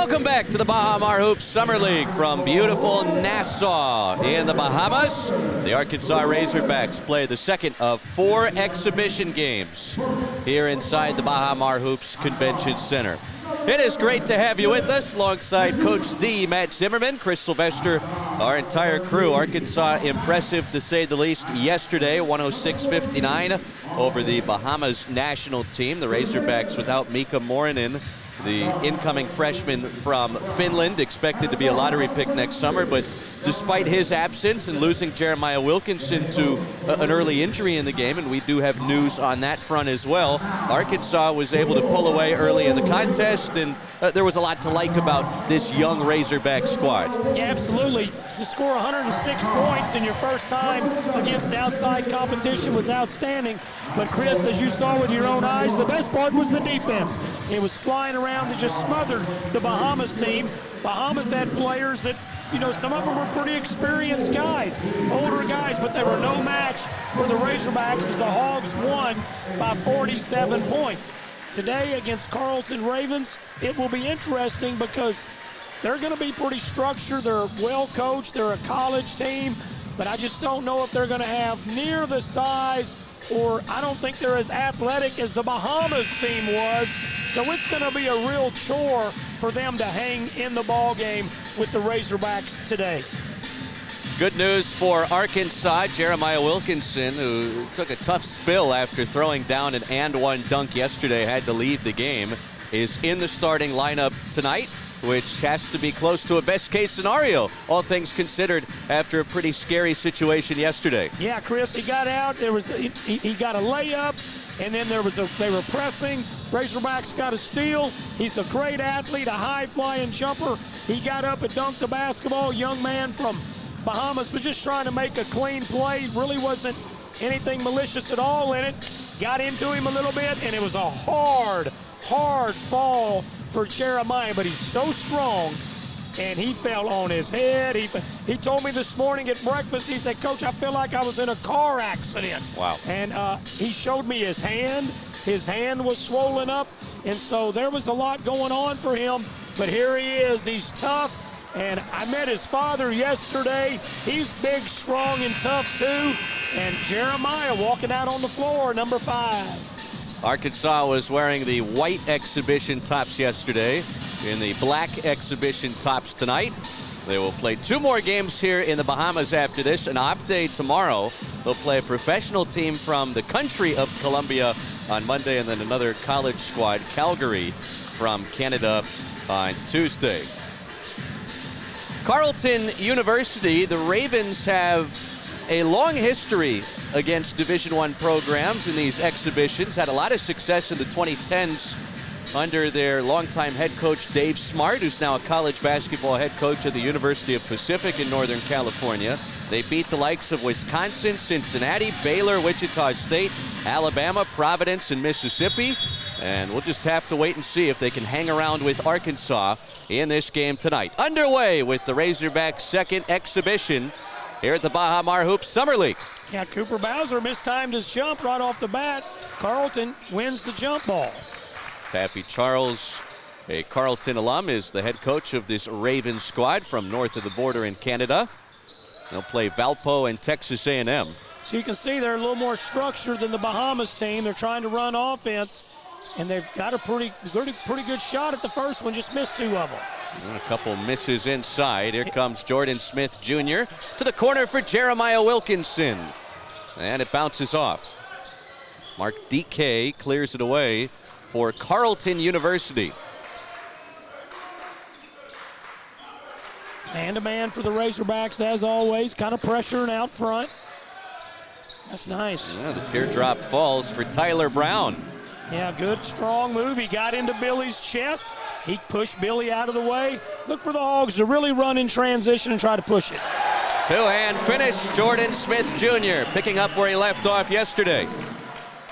Welcome back to the Baha Mar Hoops Summer League from beautiful Nassau in the Bahamas. The Arkansas Razorbacks play the second of 4 exhibition games here inside the Baha Mar Hoops Convention Center. It is great to have you with us alongside Coach Z, Matt Zimmerman, Chris Sylvester, our entire crew. Arkansas impressive to say the least yesterday, 106-59 over the Bahamas national team. The Razorbacks without Mika Morinen, the incoming freshman from Finland, expected to be a lottery pick next summer, but despite his absence and losing Jeremiah Wilkinson to an early injury in the game, and we do have news on that front as well, Arkansas was able to pull away early in the contest, and there was a lot to like about this young Razorback squad. Yeah, absolutely. To score 106 points in your first time against outside competition was outstanding. But Chris, as you saw with your own eyes, the best part was the defense. It was flying around and just smothered the Bahamas team. Bahamas had players that, you know, some of them were pretty experienced guys, older guys, but they were no match for the Razorbacks as the Hogs won by 47 points. Today against Carleton Ravens, it will be interesting because they're going to be pretty structured. They're well coached. They're a college team, but I just don't know if they're going to have near the size, or I don't think they're as athletic as the Bahamas team was. So it's going to be a real chore for them to hang in the ball game with the Razorbacks today. Good news for Arkansas. Jeremiah Wilkinson, who took a tough spill after throwing down an and-one dunk yesterday, had to leave the game, is in the starting lineup tonight, which has to be close to a best-case scenario, all things considered, after a pretty scary situation yesterday. Yeah, Chris, he got out. There was he got a layup, and then they were pressing. Razorbacks got a steal. He's a great athlete, a high-flying jumper. He got up and dunked the basketball. Young man from Bahamas was just trying to make a clean play. Really wasn't anything malicious at all in it. Got into him a little bit, and it was a hard fall for Jeremiah, but he's so strong, and he fell on his head. He told me this morning at breakfast, he said, Coach, I feel like I was in a car accident. Wow. And he showed me his hand. His hand was swollen up, and so there was a lot going on for him, but here he is. He's tough. And I met his father yesterday. He's big, strong, and tough, too. And Jeremiah walking out on the floor, number 5. Arkansas was wearing the white exhibition tops yesterday, in the black exhibition tops tonight. They will play 2 more games here in the Bahamas after this. An off day tomorrow. They'll play a professional team from the country of Colombia on Monday, and then another college squad, Calgary, from Canada on Tuesday. Carleton University, the Ravens have a long history against Division I programs in these exhibitions. Had a lot of success in the 2010s under their longtime head coach Dave Smart, who's now a college basketball head coach at the University of Pacific in Northern California. They beat the likes of Wisconsin, Cincinnati, Baylor, Wichita State, Alabama, Providence, and Mississippi. And we'll just have to wait and see if they can hang around with Arkansas in this game tonight. Underway with the Razorbacks' second exhibition here at the Baha Mar Hoops Summer League. Yeah, Cooper Bowser mistimed his jump right off the bat. Carleton wins the jump ball. Taffy Charles, a Carleton alum, is the head coach of this Ravens squad from north of the border in Canada. They'll play Valpo and Texas A&M. So you can see they're a little more structured than the Bahamas team. They're trying to run offense, and they've got a pretty good shot at the first one, just missed 2 of them. And a couple misses inside. Here comes Jordan Smith Jr. to the corner for Jeremiah Wilkinson. And it bounces off. Mark DK clears it away for Carleton University. Man-to-man for the Razorbacks, as always, kind of pressuring out front. That's nice. Yeah, the teardrop falls for Tyler Brown. Yeah, good, strong move. He got into Billy's chest. He pushed Billy out of the way. Look for the Hogs to really run in transition and try to push it. Two-hand finish, Jordan Smith Jr. picking up where he left off yesterday.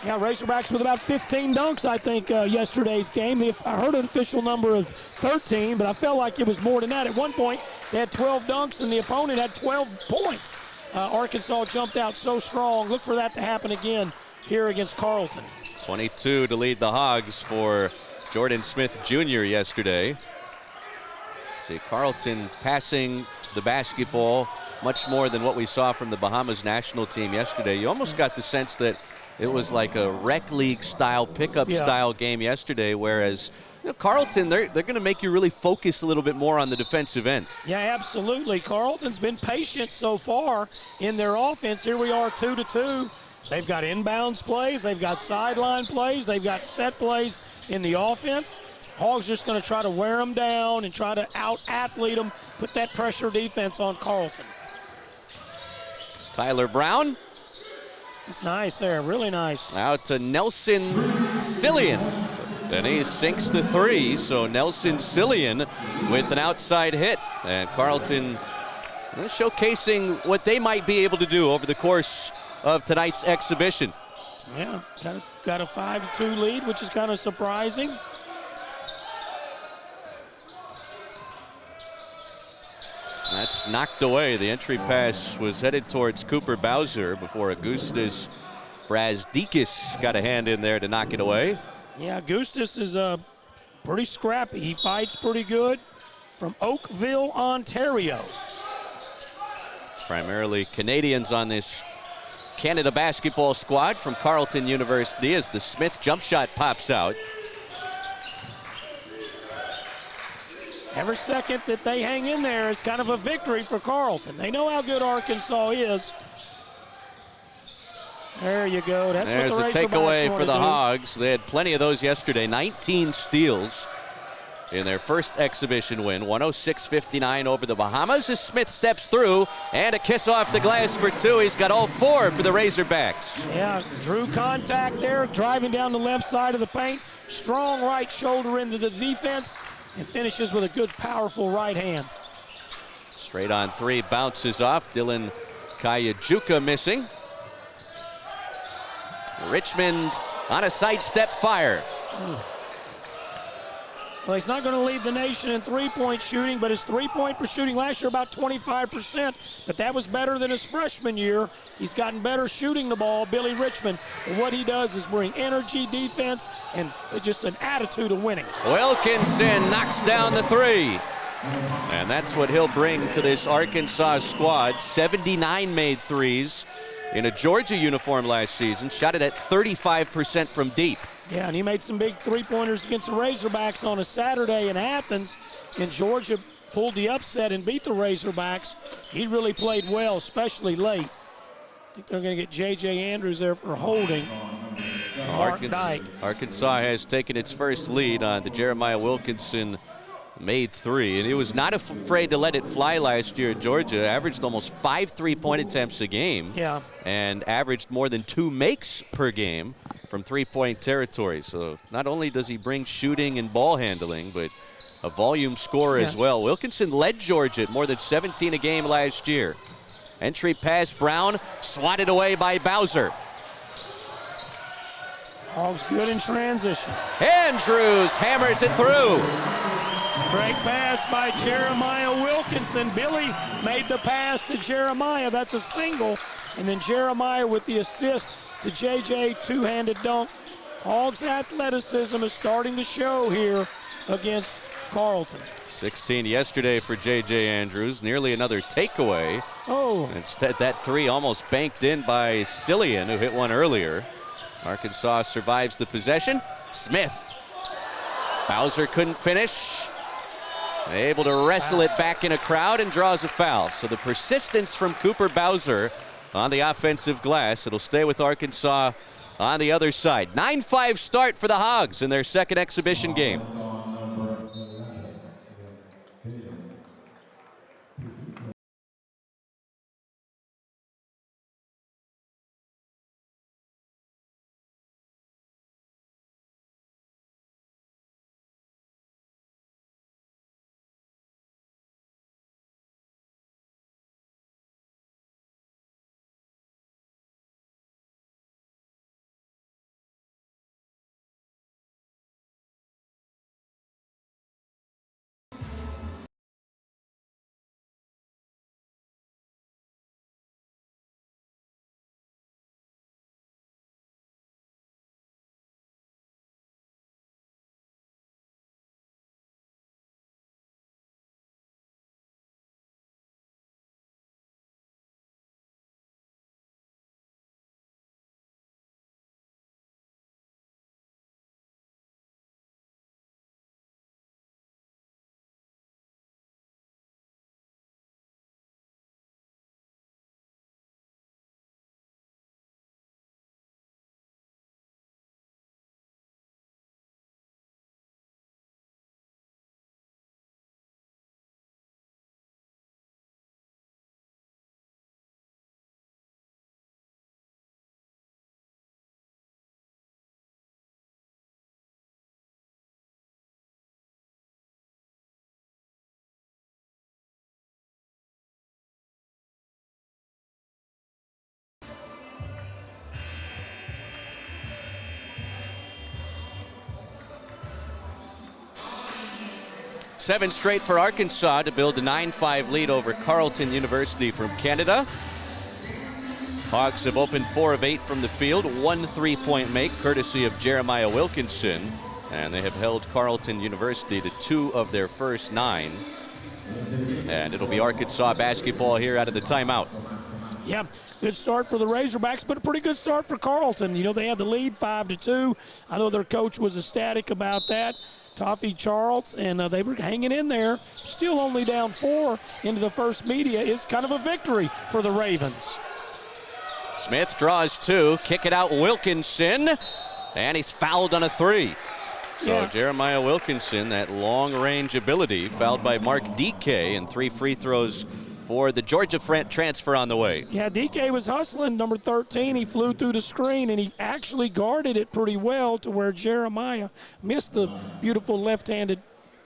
Yeah, Razorbacks with about 15 dunks, I think, yesterday's game. I heard an official number of 13, but I felt like it was more than that. At one point, they had 12 dunks, and the opponent had 12 points. Arkansas jumped out so strong. Look for that to happen again here against Carleton. 22 to lead the Hogs for Jordan Smith Jr. yesterday. See, Carleton passing the basketball much more than what we saw from the Bahamas national team yesterday. You almost got the sense that it was like a rec league style, pickup style game yesterday, whereas Carleton, they're going to make you really focus a little bit more on the defensive end. Yeah, absolutely. Carleton's been patient so far in their offense. Here we are 2-2. They've got inbounds plays, they've got sideline plays, they've got set plays in the offense. Hogs just going to try to wear them down and try to out-athlete them, put that pressure defense on Carleton. Tyler Brown. It's nice there, really nice. Out to Nelson Cillian. And he sinks the three, so Nelson Cillian with an outside hit. And Carleton showcasing what they might be able to do over the course of tonight's exhibition. Yeah, got a 5-2 lead, which is kind of surprising. That's knocked away. The entry pass was headed towards Cooper Bowser before Augustus Brazdikis got a hand in there to knock it away. Yeah, Augustus is pretty scrappy. He fights pretty good. From Oakville, Ontario. Primarily Canadians on this Canada basketball squad from Carleton University as the Smith jump shot pops out. Every second that they hang in there is kind of a victory for Carleton. They know how good Arkansas is. There you go. There's what the a takeaway for the do. Hogs. They had plenty of those yesterday. 19 steals in their first exhibition win. 106-59 over the Bahamas as Smith steps through, and a kiss off the glass for two. He's got all four for the Razorbacks. Yeah, drew contact there, driving down the left side of the paint. Strong right shoulder into the defense, and finishes with a good, powerful right hand. Straight on three, bounces off. Dylan Kayajuka missing. Richmond on a sidestep fire. Well, he's not going to lead the nation in three-point shooting, but his three-point per shooting last year about 25%, but that was better than his freshman year. He's gotten better shooting the ball, Billy Richmond. And what he does is bring energy, defense, and just an attitude of winning. Wilkinson knocks down the three. And that's what he'll bring to this Arkansas squad. 79 made threes in a Georgia uniform last season. Shot it at 35% from deep. Yeah, and he made some big three-pointers against the Razorbacks on a Saturday in Athens, and Georgia pulled the upset and beat the Razorbacks. He really played well, especially late. I think they're going to get J.J. Andrews there for holding. Arkansas has taken its first lead on the Jeremiah Wilkinson made three, and he was not afraid to let it fly last year at Georgia. Averaged almost 5 3-point attempts a game. Yeah. And averaged more than 2 makes per game from three-point territory. So not only does he bring shooting and ball handling, but a volume scorer as well. Wilkinson led Georgia at more than 17 a game last year. Entry pass, Brown, swatted away by Bowser. Hogs good in transition. Andrews hammers it through. Great pass by Jeremiah Wilkinson. Billy made the pass to Jeremiah. That's a single. And then Jeremiah with the assist to JJ, two-handed dunk. Hogs' athleticism is starting to show here against Carleton. 16 yesterday for J.J. Andrews, nearly another takeaway. Oh. Instead, that three almost banked in by Cillian, who hit one earlier. Arkansas survives the possession. Smith. Bowser couldn't finish. Able to wrestle it back in a crowd and draws a foul. So the persistence from Cooper Bowser on the offensive glass. It'll stay with Arkansas on the other side. 9-5 start for the Hogs in their second exhibition game. 7 straight for Arkansas to build a 9-5 lead over Carleton University from Canada. Hogs have opened 4 of 8 from the field, 1 3-point make courtesy of Jeremiah Wilkinson. And they have held Carleton University to 2 of their first 9. And it'll be Arkansas basketball here out of the timeout. Yeah, good start for the Razorbacks, but a pretty good start for Carleton. You know, they had the lead 5-2. I know their coach was ecstatic about that, Toffee Charles, and they were hanging in there. Still only down 4 into the first media is kind of a victory for the Ravens. Smith draws 2, kick it out Wilkinson, and he's fouled on a 3. So yeah. Jeremiah Wilkinson, that long-range ability, fouled by Mark DK, and 3 free throws for the Georgia transfer on the way. Yeah, DK was hustling, number 13. He flew through the screen, and he actually guarded it pretty well to where Jeremiah missed the beautiful left-handed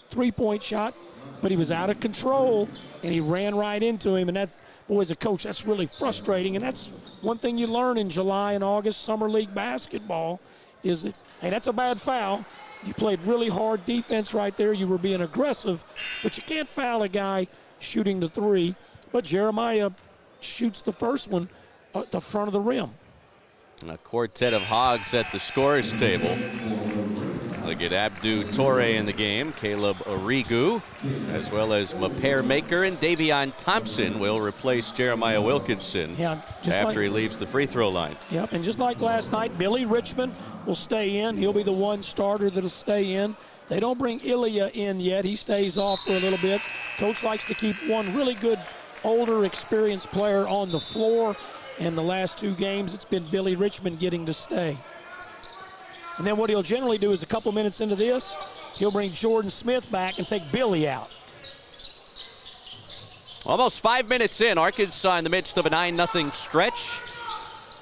three-point shot, but he was out of control, and he ran right into him. And that, boy, as a coach, that's really frustrating. And that's one thing you learn in July and August Summer League basketball is that, hey, that's a bad foul. You played really hard defense right there. You were being aggressive, but you can't foul a guy shooting the 3. But Jeremiah shoots the first one at the front of the rim. A quartet of Hogs at the scorers table. Look at Abdu Torre in the game, Caleb Origu, as well as Mapair Maker and Davion Thompson will replace Jeremiah Wilkinson after he leaves the free throw line. Yep, and just like last night, Billy Richmond will stay in. He'll be the one starter that'll stay in. They don't bring Ilya in yet. He stays off for a little bit. Coach likes to keep one really good, older, experienced player on the floor. In the last 2 games, it's been Billy Richmond getting to stay. And then what he'll generally do is a couple minutes into this, he'll bring Jordan Smith back and take Billy out. Almost 5 minutes in, Arkansas in the midst of a 9-0 stretch.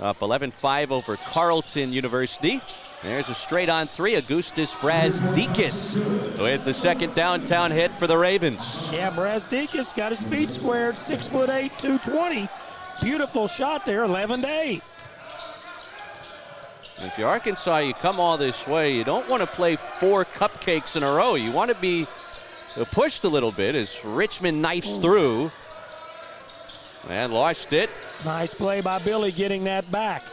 Up 11-5 over Carleton University. There's a straight-on 3, Augustus Brazdikis with the second downtown hit for the Ravens. Yeah, Brazdikis got his feet squared, 6'8", 220. Beautiful shot there, 11-8. If you're Arkansas, you come all this way. You don't want to play 4 cupcakes in a row. You want to be pushed a little bit as Richmond knifes through and lost it. Nice play by Billy getting that back.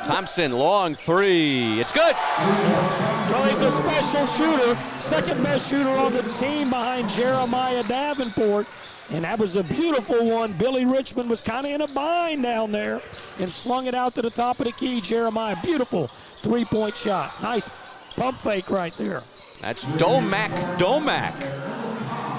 Thompson, long 3. It's good. Well, he's a special shooter, second best shooter on the team behind Jeremiah Davenport. And that was a beautiful one. Billy Richmond was kind of in a bind down there and slung it out to the top of the key. Jeremiah, beautiful 3-point shot. Nice pump fake right there. That's Domac.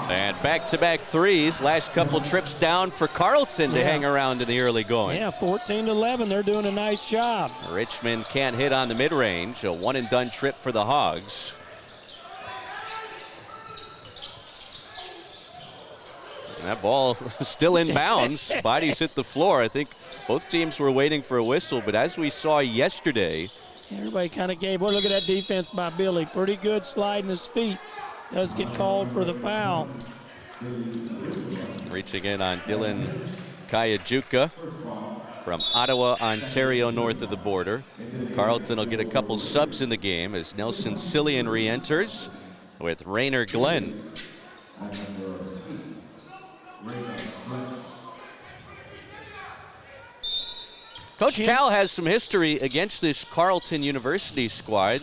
And back-to-back 3s. Last couple trips down for Carleton to hang around in the early going. Yeah, 14-11. They're doing a nice job. Richmond can't hit on the mid-range. A one-and-done trip for the Hogs. And that ball still in bounds. Bodies hit the floor. I think both teams were waiting for a whistle, but as we saw yesterday, everybody kind of gave. Well, look at that defense by Billy. Pretty good sliding his feet. Does get called for the foul. Reaching in on Dylan Kayajuka from Ottawa, Ontario, north of the border. Carleton will get a couple subs in the game as Nelson Cillian re-enters with Rainer Glenn. Coach Cal has some history against this Carleton University squad.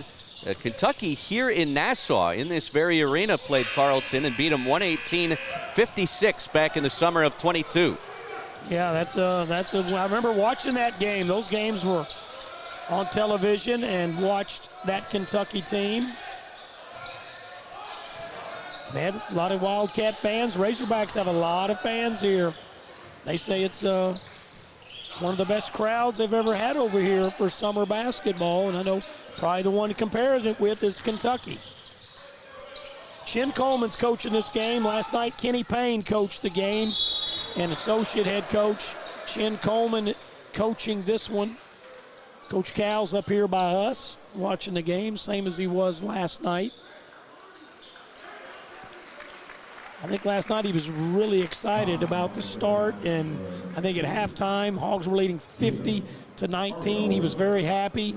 Kentucky here in Nassau, in this very arena, played Carleton and beat them 118-56 back in the summer of 22. Yeah, I remember watching that game. Those games were on television and watched that Kentucky team. They had a lot of Wildcat fans. Razorbacks have a lot of fans here. They say it's one of the best crowds they've ever had over here for summer basketball, and I know probably the one to compare it with is Kentucky. Chin Coleman's coaching this game. Last night, Kenny Payne coached the game, and associate head coach Chin Coleman coaching this one. Coach Cal's up here by us watching the game, same as he was last night. I think last night he was really excited about the start, and I think at halftime, Hogs were leading 50-19. He was very happy.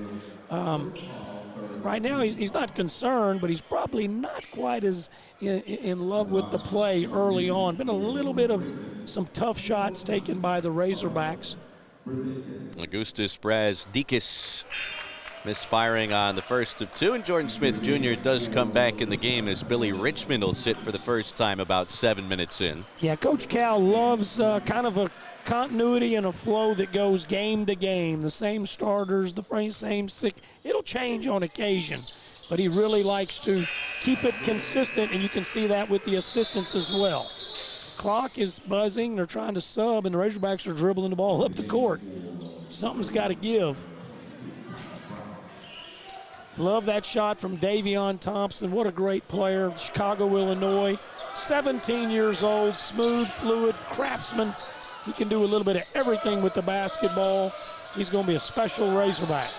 right now he's not concerned, but he's probably not quite as in love with the play early on. Been a little bit of some tough shots taken by the Razorbacks. Augustus Brazdikis misfiring on the first of two, and Jordan Smith Jr. does come back in the game as Billy Richmond will sit for the first time about 7 minutes in. Yeah, Coach Cal loves kind of a continuity and a flow that goes game to game. The same starters, the same six. It'll change on occasion, but he really likes to keep it consistent, and you can see that with the assistants as well. Clock is buzzing. They're trying to sub, and the Razorbacks are dribbling the ball up the court. Something's got to give. Love that shot from Davion Thompson. What a great player. Chicago, Illinois. 17 years old, smooth, fluid, craftsman. He can do a little bit of everything with the basketball. He's going to be a special Razorback.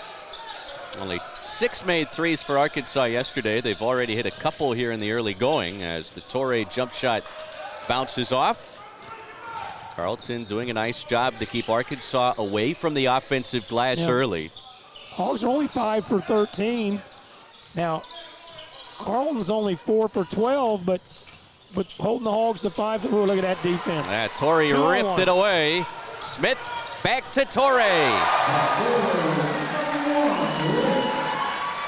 Only 6 made threes for Arkansas yesterday. They've already hit a couple here in the early going as the Torre jump shot bounces off. Carleton doing a nice job to keep Arkansas away from the offensive glass early. Hogs are only 5 for 13. Now, Carleton's only 4 for 12, but holding the Hogs to 5. Look at that defense. Torre ripped it away. Smith back to Torre.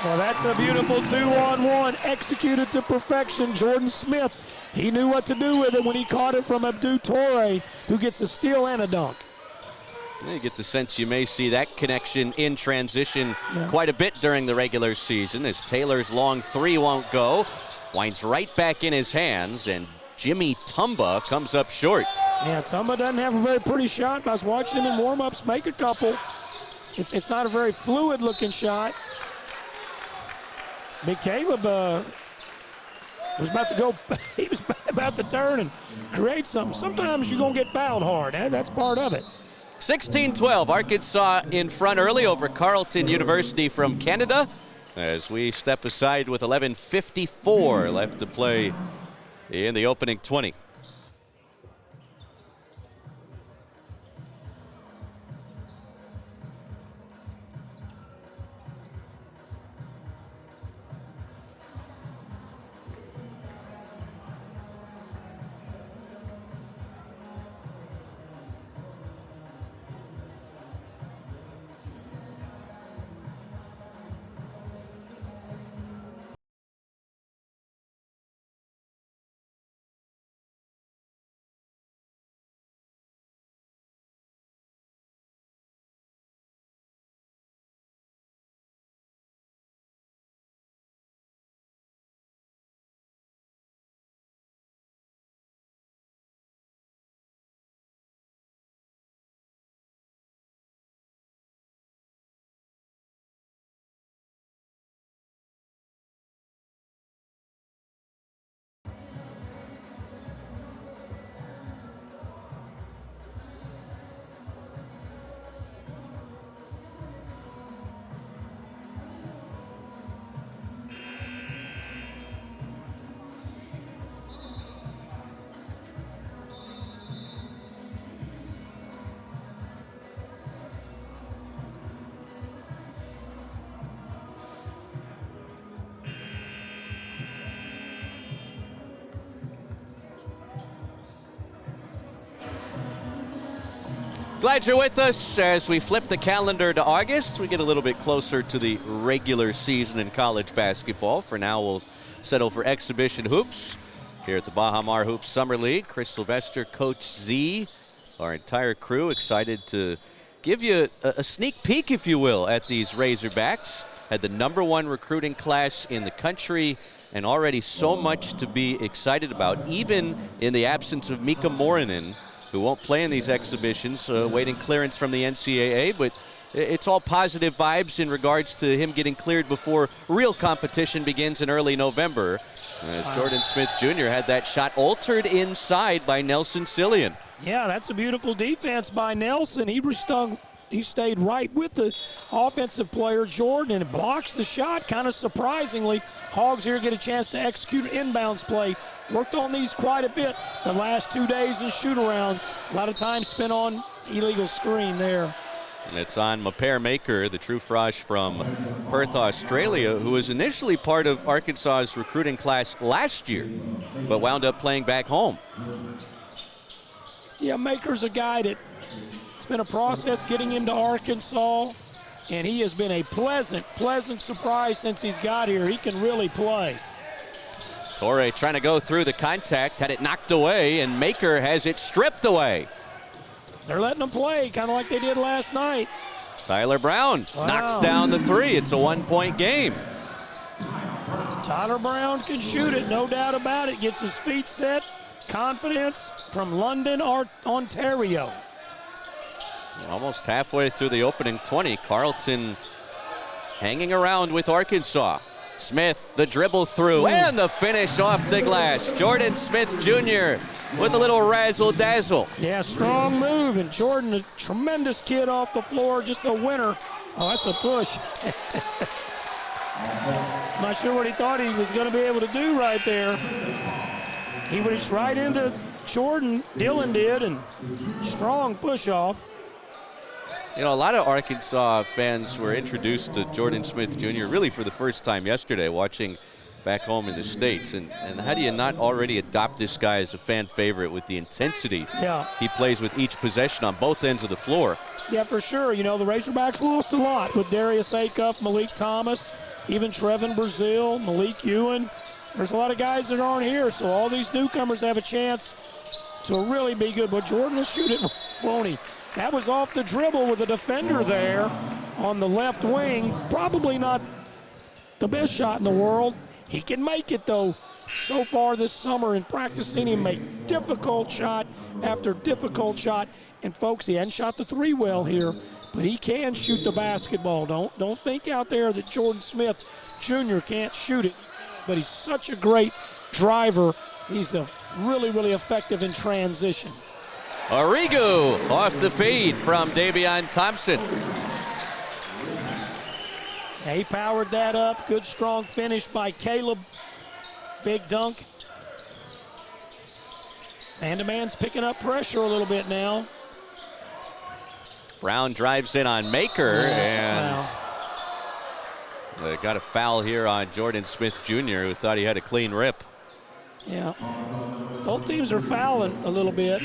Well, that's a beautiful 2-on-1 executed to perfection. Jordan Smith, he knew what to do with it when he caught it from Abdou Torre, who gets a steal and a dunk. You get the sense you may see that connection in transition quite a bit during the regular season as Taylor's long three won't go. Winds right back in his hands, and Jimmy Tumba comes up short. Yeah, Tumba doesn't have a very pretty shot. I was watching him in warm-ups make a couple. It's not a very fluid-looking shot. Big Caleb was about to go. He was about to turn and create something. Sometimes you're going to get fouled hard. That's part of it. 16-12, Arkansas in front early over Carleton University from Canada as we step aside with 11:54 left to play in the opening 20. Glad you're with us as we flip the calendar to August. We get a little bit closer to the regular season in college basketball. For now, we'll settle for exhibition hoops here at the Baha Mar Hoops Summer League. Chris Sylvester, Coach Z, our entire crew excited to give you a sneak peek, if you will, at these Razorbacks. Had the #1 recruiting class in the country and already so much to be excited about, even in the absence of Mika Morinen, who won't play in these exhibitions, waiting clearance from the NCAA, but it's all positive vibes in regards to him getting cleared before real competition begins in early November. Jordan Smith Jr. had that shot altered inside by Nelson Cillian. Yeah, that's a beautiful defense by Nelson. He stayed right with the offensive player, Jordan, and blocks the shot, kind of surprisingly. Hogs here get a chance to execute an inbounds play. Worked on these quite a bit the last 2 days in shoot-arounds. A lot of time spent on illegal screen there. It's on Maper Maker, the true frosh from Perth, Australia, who was initially part of Arkansas's recruiting class last year, but wound up playing back home. Yeah, Maker's a guy that it's been a process getting him to Arkansas, and he has been a pleasant surprise since he's got here. He can really play. Torre trying to go through the contact, had it knocked away, and Maker has it stripped away. They're letting them play, kind of like they did last night. Tyler Brown knocks down the three. It's a 1-point game. Tyler Brown can shoot it, no doubt about it. Gets his feet set, confidence from London, Ontario. Almost halfway through the opening 20. Carleton hanging around with Arkansas. Smith, the dribble through, and the finish off the glass. Jordan Smith Jr. with a little razzle-dazzle. Yeah, strong move, and Jordan, a tremendous kid off the floor, just a winner. Oh, that's a push. Not sure what he thought he was going to be able to do right there. He reached right into Jordan, Dylan did, and strong push off. You know, a lot of Arkansas fans were introduced to Jordan Smith Jr. really for the first time yesterday, watching back home in the States. And how do you not already adopt this guy as a fan favorite with the intensity he plays with each possession on both ends of the floor? Yeah, for sure. You know, the Razorbacks lost a lot with Darius Acuff, Malik Thomas, even Trevin Brazil, Malik Ewan. There's a lot of guys that aren't here, so all these newcomers have a chance to really be good. But Jordan will shoot it, won't he? That was off the dribble with a defender there on the left wing. Probably not the best shot in the world. He can make it, though. So far this summer in practice, seen him make difficult shot after difficult shot. And, folks, he hadn't shot the three well here, but he can shoot the basketball. Don't think out there that Jordan Smith Jr. can't shoot it. But he's such a great driver. He's really effective in transition. Arrigo off the feed from Davion Thompson. He powered that up. Good, strong finish by Caleb. Big dunk. And the man's picking up pressure a little bit now. Brown drives in on Maker, and they got a foul here on Jordan Smith Jr., who thought he had a clean rip. Yeah. Both teams are fouling a little bit.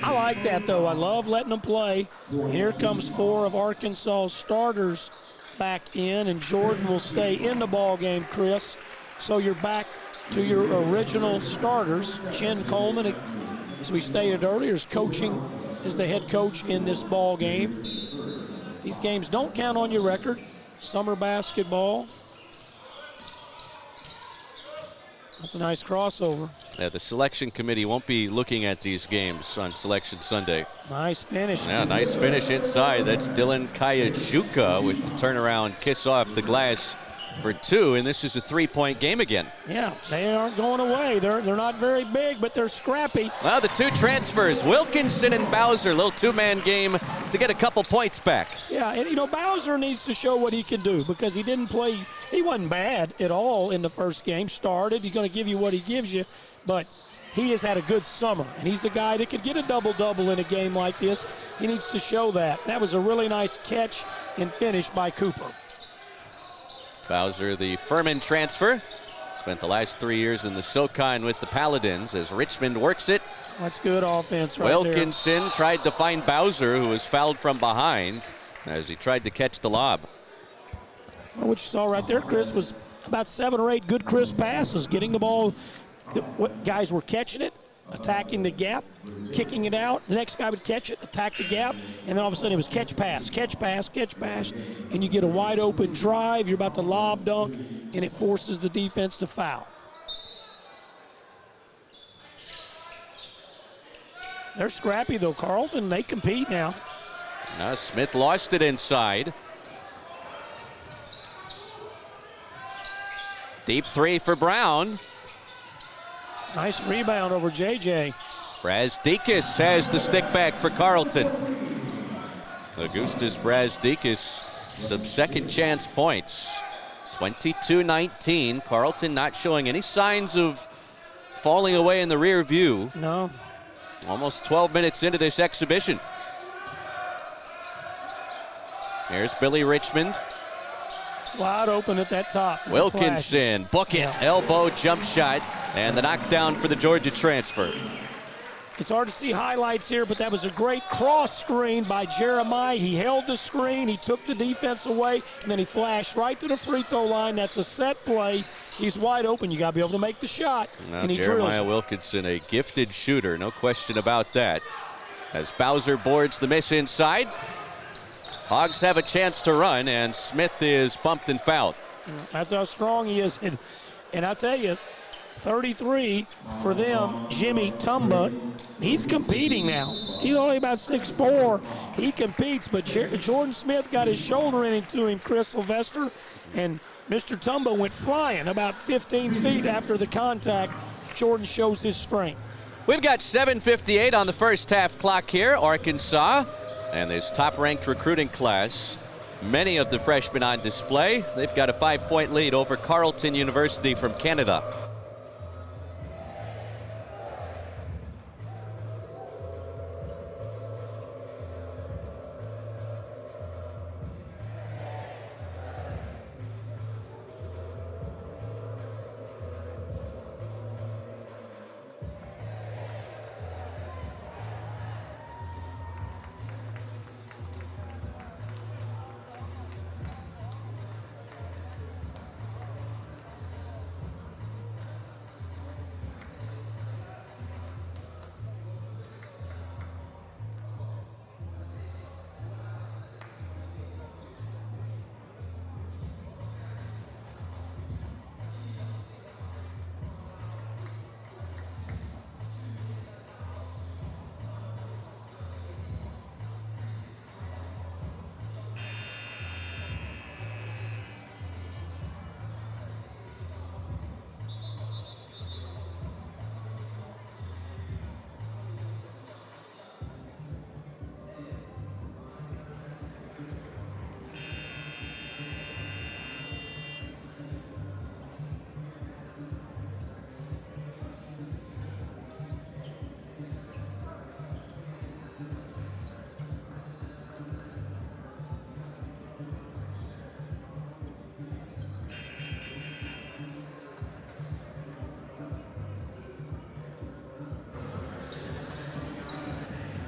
I like that, though. I love letting them play. Here comes 4 of Arkansas's starters back in, and Jordan will stay in the ball game, Chris. So you're back to your original starters. Chin Coleman, as we stated earlier, is coaching as the head coach in this ball game. These games don't count on your record. Summer basketball. That's a nice crossover. Yeah, the selection committee won't be looking at these games on Selection Sunday. Nice finish. Yeah, nice finish inside. That's Dylan Kayajuka with the turnaround kiss off the glass for 2, and this is a 3-point game again. Yeah, they aren't going away. They're not very big, but they're scrappy. Well, the 2 transfers, Wilkinson and Bowser, little 2-man game to get a couple points back. Yeah, and, you know, Bowser needs to show what he can do because he didn't play. He wasn't bad at all in the first game. Started. He's going to give you what he gives you, but he has had a good summer, and he's a guy that could get a double-double in a game like this. He needs to show that. That was a really nice catch and finish by Cooper. Bowser, the Furman transfer, spent the last 3 years in the SoCon with the Paladins as Richmond works it. That's good offense right Wilkinson tried to find Bowser, who was fouled from behind as he tried to catch the lob. Well, what you saw right there, Chris, was about 7 or 8 good crisp passes, getting the ball. What guys were catching it, attacking the gap, kicking it out. The next guy would catch it, attack the gap, and then all of a sudden it was catch, pass, and you get a wide open drive. You're about to lob dunk, and it forces the defense to foul. They're scrappy, though. Carleton, they compete now. Smith lost it inside. Deep 3 for Brown. Nice rebound over JJ. Brazdeikis has the stick back for Carleton. Augustus Brazdeikis, some second chance points. 22-19. Carleton not showing any signs of falling away in the rear view. No. Almost 12 minutes into this exhibition. Here's Billy Richmond. Wide open at that top. Wilkinson, book it, elbow jump shot, and the knockdown for the Georgia transfer. It's hard to see highlights here, but that was a great cross screen by Jeremiah. He held the screen, he took the defense away, and then he flashed right to the free throw line. That's a set play. He's wide open. You got to be able to make the shot. And he Jeremiah drills. Wilkinson, a gifted shooter, no question about that. As Bowser boards the miss inside, Hogs have a chance to run, and Smith is bumped and fouled. That's how strong he is. And I'll tell you, 33 for them, Jimmy Tumba. He's competing now. He's only about 6'4". He competes, but Jordan Smith got his shoulder into him, Chris Sylvester, and Mr. Tumba went flying about 15 feet after the contact. Jordan shows his strength. We've got 7:58 on the first half clock here. Arkansas and this top-ranked recruiting class. Many of the freshmen on display. They've got a 5-point lead over Carleton University from Canada.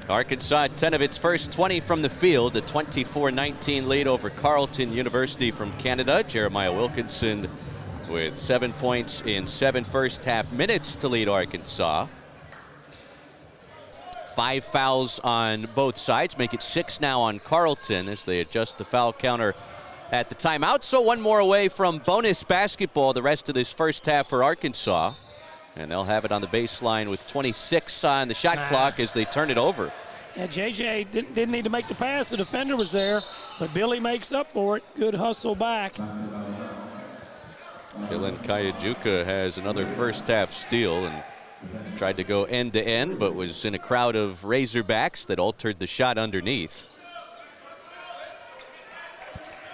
Arkansas 10 of its first 20 from the field, a 24-19 lead over Carleton University from Canada. Jeremiah Wilkinson with 7 points in 7 first half minutes to lead Arkansas. 5 fouls on both sides, make it 6 now on Carleton as they adjust the foul counter at the timeout. So 1 more away from bonus basketball the rest of this first half for Arkansas. And they'll have it on the baseline with 26 on the shot clock as they turn it over. Yeah, JJ didn't need to make the pass. The defender was there, but Billy makes up for it. Good hustle back. Dylan Kayajuka has another first half steal and tried to go end to end, but was in a crowd of Razorbacks that altered the shot underneath.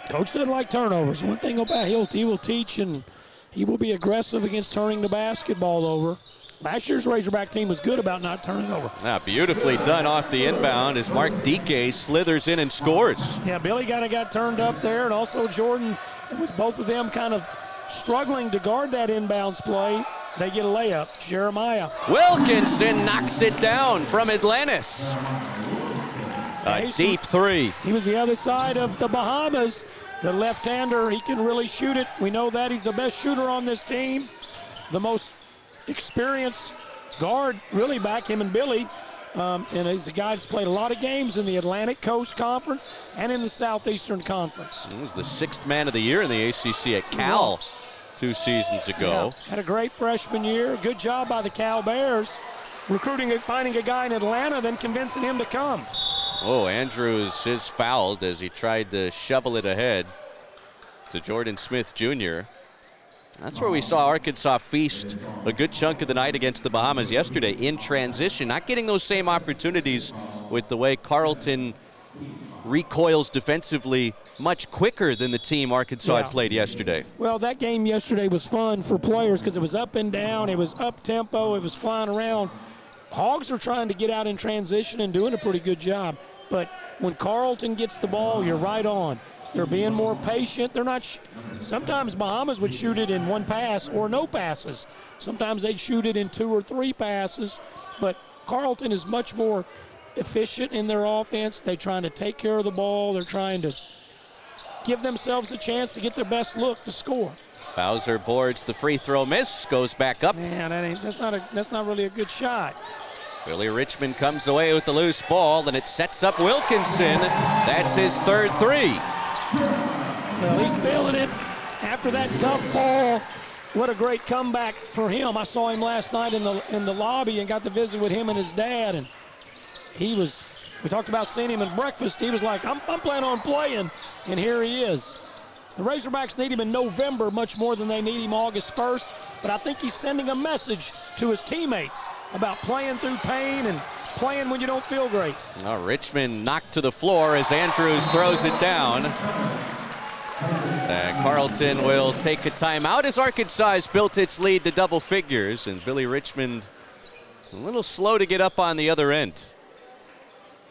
Coach doesn't like turnovers. One thing about he will teach, and he will be aggressive against turning the basketball over. Last year's Razorback team was good about not turning over. Beautifully done off the inbound as Mark Dike slithers in and scores. Yeah, Billy got turned up there, and also Jordan, with both of them kind of struggling to guard that inbounds play, they get a layup. Jeremiah. Wilkinson knocks it down from Atlantis. A deep three. He was the other side of the Bahamas. The left-hander, he can really shoot it. We know that. He's the best shooter on this team. The most experienced guard, really, back him and Billy. And he's a guy that's played a lot of games in the Atlantic Coast Conference and in the Southeastern Conference. He was the 6th man of the year in the ACC at Cal 2 seasons ago. Yeah, had a great freshman year. Good job by the Cal Bears recruiting and finding a guy in Atlanta, then convincing him to come. Oh, Andrews is fouled as he tried to shovel it ahead to Jordan Smith Jr. That's where we saw Arkansas feast a good chunk of the night against the Bahamas yesterday in transition. Not getting those same opportunities with the way Carleton recoils defensively much quicker than the team Arkansas had played yesterday. Well, that game yesterday was fun for players because it was up and down, it was up tempo, it was flying around. Hogs are trying to get out in transition and doing a pretty good job. But when Carleton gets the ball, you're right on. They're being more patient. They're not. Sometimes Bahamas would shoot it in one pass or no passes. Sometimes they'd shoot it in 2 or 3 passes. But Carleton is much more efficient in their offense. They're trying to take care of the ball. They're trying to give themselves a chance to get their best look to score. Bowser boards the free throw miss, goes back up. Man, that's not really a good shot. Billy Richmond comes away with the loose ball, and it sets up Wilkinson. That's his 3rd three. Well, he's feeling it after that tough fall. What a great comeback for him. I saw him last night in the lobby and got to visit with him and his dad, and we talked about seeing him at breakfast. He was like, I'm planning on playing, and here he is. The Razorbacks need him in November much more than they need him August 1st, but I think he's sending a message to his teammates about playing through pain and playing when you don't feel great. Richmond knocked to the floor as Andrews throws it down. Carleton will take a timeout as Arkansas has built its lead to double figures, and Billy Richmond a little slow to get up on the other end.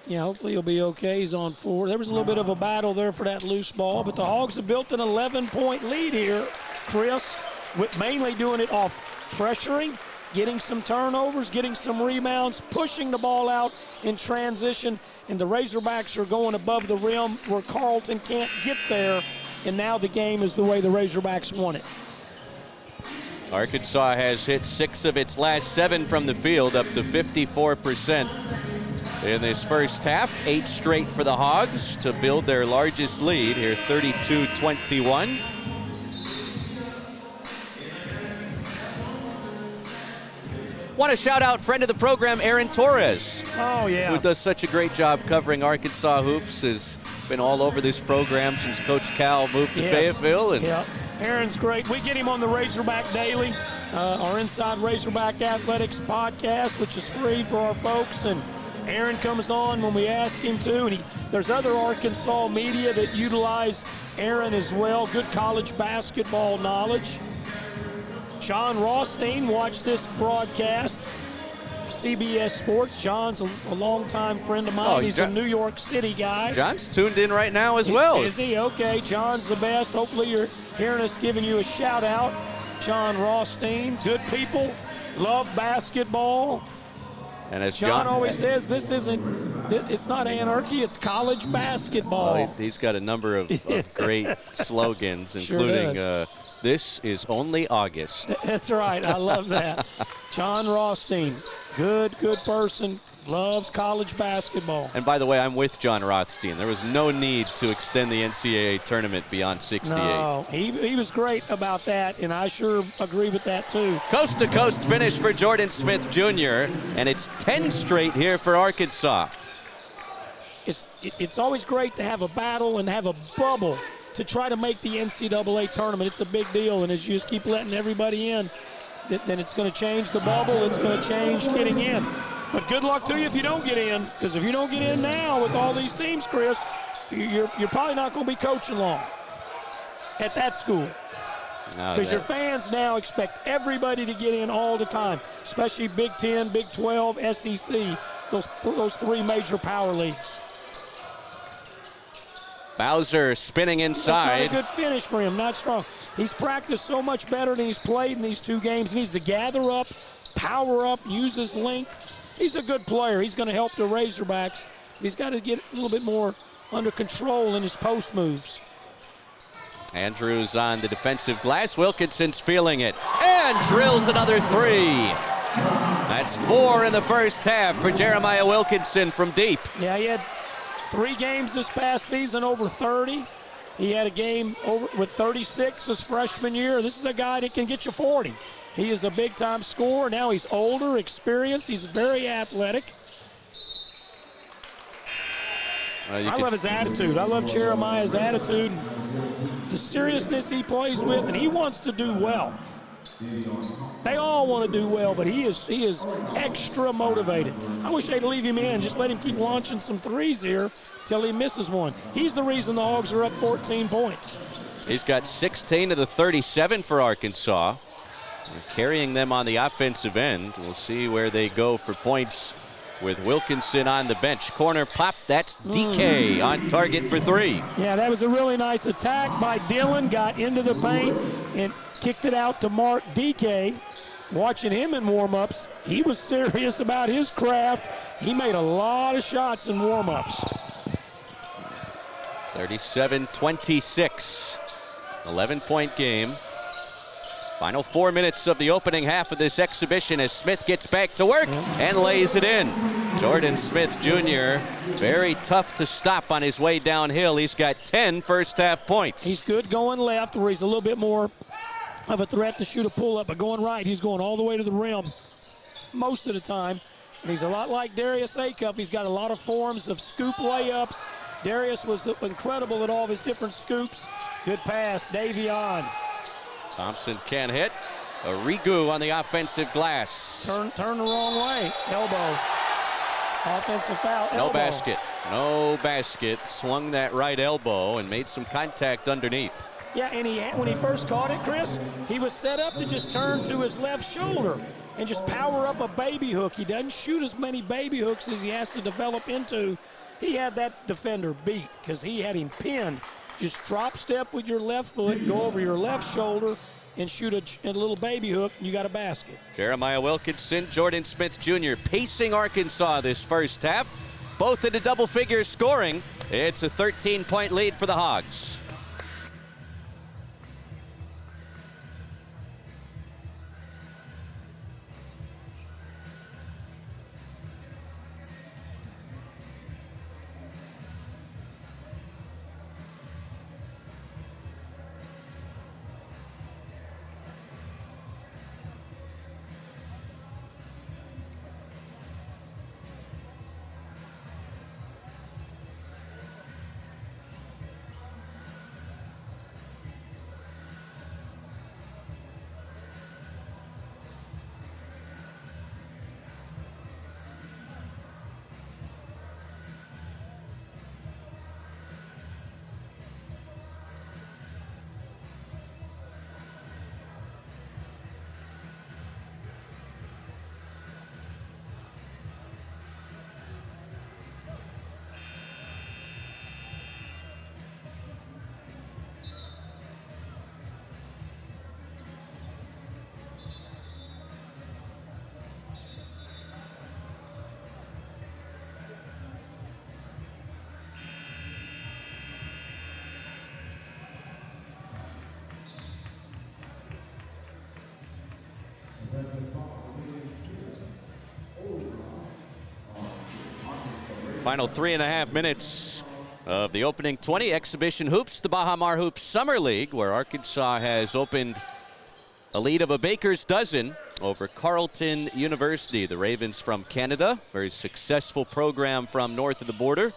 Yeah, hopefully he'll be okay. He's on 4. There was a little bit of a battle there for that loose ball, but the Hogs have built an 11-point lead here, Chris, with mainly doing it off pressuring, getting some turnovers, getting some rebounds, pushing the ball out in transition, and the Razorbacks are going above the rim where Carleton can't get there, and now the game is the way the Razorbacks want it. Arkansas has hit 6 of its last 7 from the field, up to 54%. In this first half, 8 straight for the Hogs to build their largest lead here, 32-21. Want to shout out friend of the program, Aaron Torres. Oh, yeah. Who does such a great job covering Arkansas hoops, has been all over this program since Coach Cal moved to Fayetteville. And yeah, Aaron's great. We get him on the Razorback Daily, our Inside Razorback Athletics podcast, which is free for our folks. And Aaron comes on when we ask him to, and there's other Arkansas media that utilize Aaron as well. Good college basketball knowledge. John Rothstein watched this broadcast, CBS Sports. John's a longtime friend of mine. He's a New York City guy. John's tuned in right now as well. Is he? Okay, John's the best. Hopefully you're hearing us giving you a shout out. John Rothstein, good people, love basketball. And as John always says, it's not anarchy, it's college basketball. Well, he's got a number of great slogans, including this is only August. That's right, I love that. John Rothstein, good person, loves college basketball. And by the way, I'm with John Rothstein. There was no need to extend the NCAA tournament beyond 68. No, he was great about that, and I sure agree with that too. Coast-to-coast finish for Jordan Smith Jr., and it's 10 straight here for Arkansas. It's always great to have a battle and have a bubble to try to make the NCAA tournament. It's a big deal, and as you just keep letting everybody in, then it's going to change the bubble. It's going to change getting in. But good luck to you if you don't get in, because if you don't get in now with all these teams, Chris, you're probably not going to be coaching long at that school. Because your fans now expect everybody to get in all the time, especially Big 10, Big 12, SEC, those 3 major power leagues. Bowser spinning inside. That's not a good finish for him, not strong. He's practiced so much better than he's played in these 2 games. He needs to gather up, power up, use his length. He's a good player. He's going to help the Razorbacks. He's got to get a little bit more under control in his post moves. Andrews on the defensive glass. Wilkinson's feeling it and drills another 3. That's 4 in the first half for Jeremiah Wilkinson from deep. Yeah, he had 3 games this past season over 30. He had a game over with 36 his freshman year. This is a guy that can get you 40. He is a big-time scorer. Now he's older, experienced. He's very athletic. I love his attitude. I love Jeremiah's attitude, the seriousness he plays with, and he wants to do well. They all want to do well, but he is extra motivated. I wish they'd leave him in, just let him keep launching some threes here till he misses one. He's the reason the Hogs are up 14 points. He's got 16 of the 37 for Arkansas. Carrying them on the offensive end. We'll see where they go for points with Wilkinson on the bench. Corner pop, that's DK on target for 3. Yeah, that was a really nice attack by Dillon. Got into the paint and kicked it out to Mark DK. Watching him in warm-ups, he was serious about his craft. He made a lot of shots in warm-ups. 37-26, 11-point game. Final 4 minutes of the opening half of this exhibition as Smith gets back to work and lays it in. Jordan Smith Jr., very tough to stop on his way downhill. He's got 10 first-half points. He's good going left where he's a little bit more of a threat to shoot a pull-up, but going right, he's going all the way to the rim most of the time. And he's a lot like Darius Acuff. He's got a lot of forms of scoop layups. Darius was incredible at all of his different scoops. Good pass, Davion. Thompson can't hit. Arrigu on the offensive glass. Turn the wrong way. Elbow. Offensive foul. No elbow. basket. No basket. Swung that right elbow and made some contact underneath. Yeah, and when he first caught it, Chris, he was set up to just turn to his left shoulder and just power up a baby hook. He doesn't shoot as many baby hooks as he has to develop into. He had that defender beat because he had him pinned. Just drop step with your left foot, go over your left shoulder, and shoot a little baby hook, and you got a basket. Jeremiah Wilkinson, Jordan Smith Jr. pacing Arkansas this first half. Both into double figure scoring. It's a 13-point lead for the Hogs. Final 3.5 minutes of the opening 20 exhibition hoops, the Baha Mar Hoops Summer League, where Arkansas has opened a lead of a baker's dozen over Carleton University. The Ravens from Canada, very successful program from north of the border.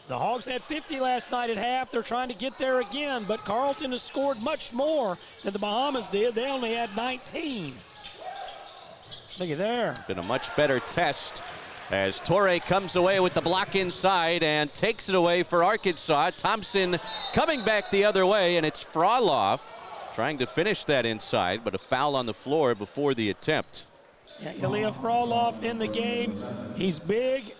The Hogs had 50 last night at half. They're trying to get there again, but Carleton has scored much more than the Bahamas did. They only had 19. Look at there. Been a much better test as Torre comes away with the block inside and takes it away for Arkansas. Thompson coming back the other way, and it's Froloff trying to finish that inside, but a foul on the floor before the attempt. Yeah, Ilya Froloff in the game. He's big.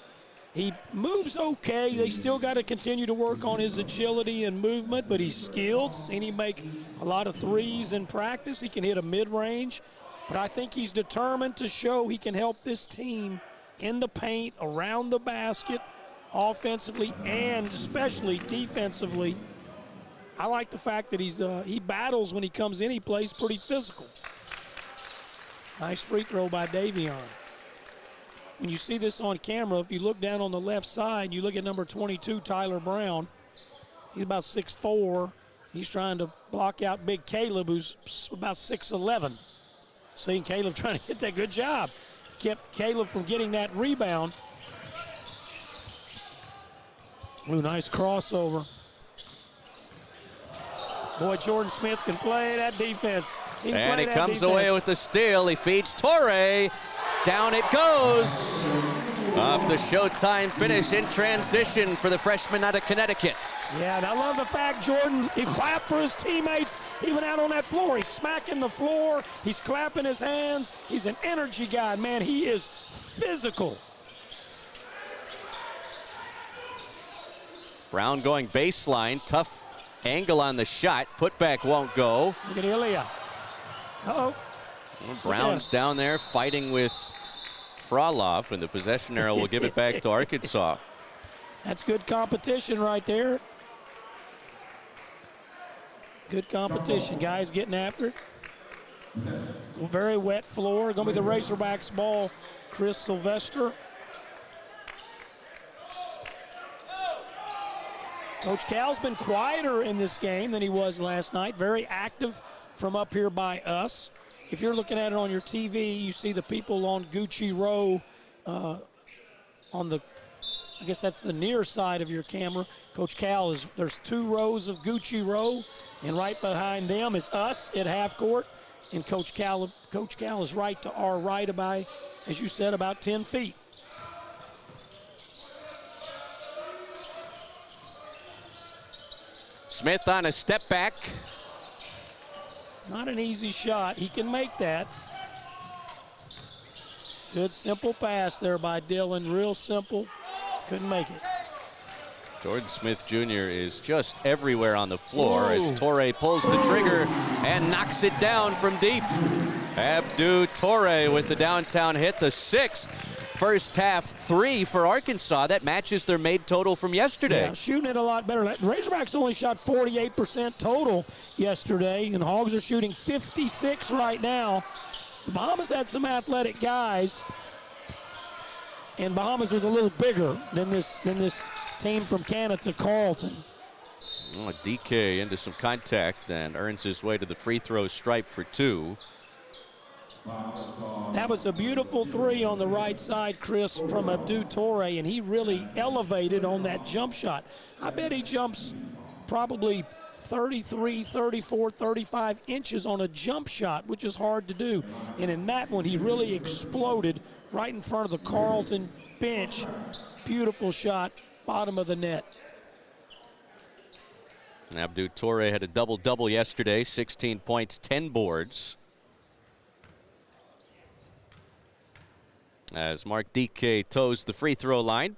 He moves okay. They still got to continue to work on his agility and movement, but he's skilled. Seen him make a lot of threes in practice. He can hit a mid-range, but I think he's determined to show he can help this team in the paint, around the basket, offensively and especially defensively. I like the fact that he battles when he comes in. He plays pretty physical. Nice free throw by Davion. When you see this on camera, if you look down on the left side, you look at number 22, Tyler Brown. He's about 6'4". He's trying to block out big Caleb, who's about 6'11". Seeing Caleb trying to hit that good job. Kept Caleb from getting that rebound. Ooh, nice crossover. Boy, Jordan Smith can play that defense. And he comes away with the steal. He feeds Torre. Down it goes. Off the Showtime finish in transition for the freshman out of Connecticut. Yeah, and I love the fact Jordan, he clapped for his teammates even out on that floor. He's smacking the floor. He's clapping his hands. He's an energy guy, man. He is physical. Brown going baseline. Tough angle on the shot. Putback won't go. Look at Ilya. Uh-oh. Brown's down there fighting with Frolov, and the possession arrow will give it back to Arkansas. That's good competition right there. Good competition. Guys getting after it. Very wet floor. Going to be the Razorbacks ball. Chris Sylvester. Coach Cal's been quieter in this game than he was last night. Very active from up here by us. If you're looking at it on your TV, you see the people on Gucci Row on the, I guess that's the near side of your camera. Coach Cal there's 2 rows of Gucci Row, and right behind them is us at half court. And Coach Cal is right to our right by, as you said, about 10 feet. Smith on a step back. Not an easy shot. He can make that. Good simple pass there by Dylan. Real simple. Couldn't make it. Jordan Smith Jr. is just everywhere on the floor as Torre pulls the trigger and knocks it down from deep. Abdou Torre with the downtown hit, the 6th first half 3 for Arkansas. That matches their made total from yesterday. Yeah, shooting it a lot better. Razorbacks only shot 48% total yesterday, and Hogs are shooting 56 right now. The Bahamas had some athletic guys, and Bahamas was a little bigger than this team from Canada, Carleton. Oh, DK into some contact and earns his way to the free throw stripe for 2. That was a beautiful 3 on the right side, Chris, from Abdou Torre, and he really elevated on that jump shot. I bet he jumps probably 33, 34, 35 inches on a jump shot, which is hard to do. And in that one, he really exploded right in front of the Carleton bench. Beautiful shot, bottom of the net. Abdou Torre had a double-double yesterday, 16 points, 10 boards. As Mark DK toes the free throw line.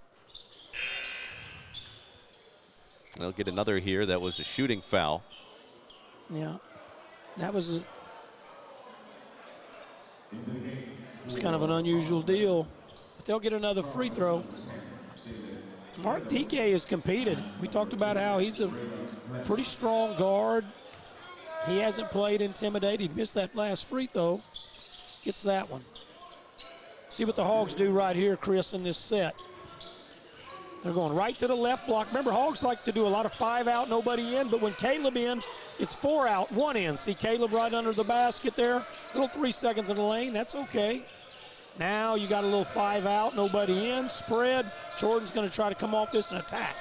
They'll get another here. That was a shooting foul. Yeah, that was it's kind of an unusual deal. But they'll get another free throw. Mark DK has competed. We talked about how he's a pretty strong guard. He hasn't played intimidated. He missed that last free throw. Gets that one. See what the Hogs do right here, Chris, in this set. They're going right to the left block. Remember, Hogs like to do a lot of 5 out, nobody in, but when Caleb in, it's 4 out, 1 in. See Caleb right under the basket there. Little 3 seconds in the lane, that's okay. Now you got a little 5 out, nobody in, spread. Jordan's going to try to come off this and attack.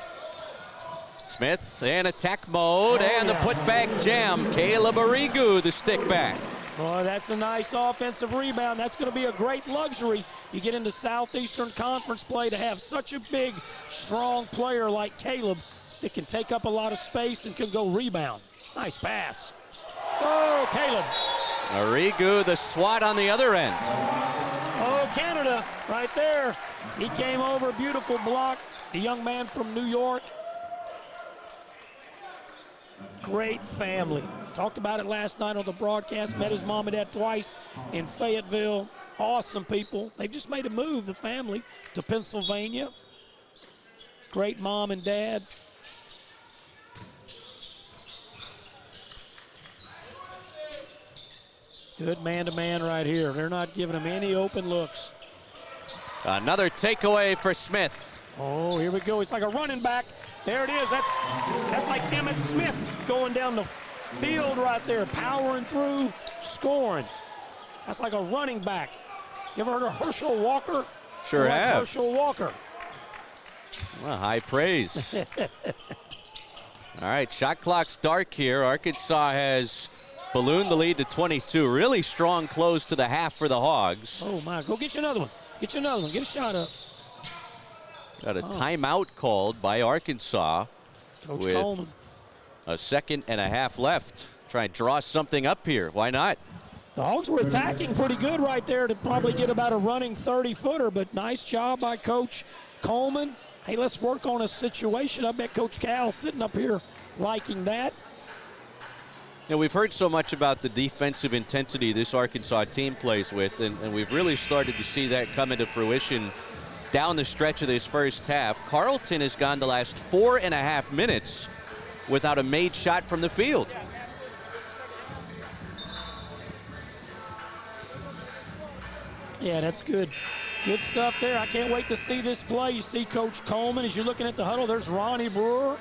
Smith in attack mode, and the putback jam. Caleb Arrigu, the stick back. Boy, that's a nice offensive rebound. That's going to be a great luxury. You get into Southeastern Conference play to have such a big, strong player like Caleb that can take up a lot of space and can go rebound. Nice pass. Oh, Caleb. Arrigu, the swat on the other end. Oh, Canada, right there. He came over, beautiful block. The young man from New York. Great family. Talked about it last night on the broadcast. Met his mom and dad twice in Fayetteville. Awesome people. They just made a move, the family, to Pennsylvania. Great mom and dad. Good man-to-man right here. They're not giving him any open looks. Another takeaway for Smith. Oh, here we go. It's like a running back. There it is. That's like Emmitt Smith going down the field right there, powering through, scoring. That's like a running back. You ever heard of Herschel Walker? Sure have. Herschel Walker. Well, high praise. All right, shot clock's dark here. Arkansas has ballooned the lead to 22. Really strong close to the half for the Hogs. Oh, my. Go get you another one. Get you another one. Get a shot up. Got a timeout called by Arkansas. Coach with Coleman. a second and a half left. Try and draw something up here. Why not? The Hogs were attacking pretty good right there to probably get about a running 30-footer, but nice job by Coach Coleman. hey, let's work on a situation. I bet Coach Cal sitting up here liking that. You know, we've heard so much about the defensive intensity this Arkansas team plays with, and we've really started to see that come into fruition down the stretch of this first half. Carleton has gone the last 4.5 minutes without a made shot from the field. Yeah, that's good. Good stuff there. I can't wait to see this play. You see Coach Coleman as you're looking at the huddle. There's Ronnie Brewer,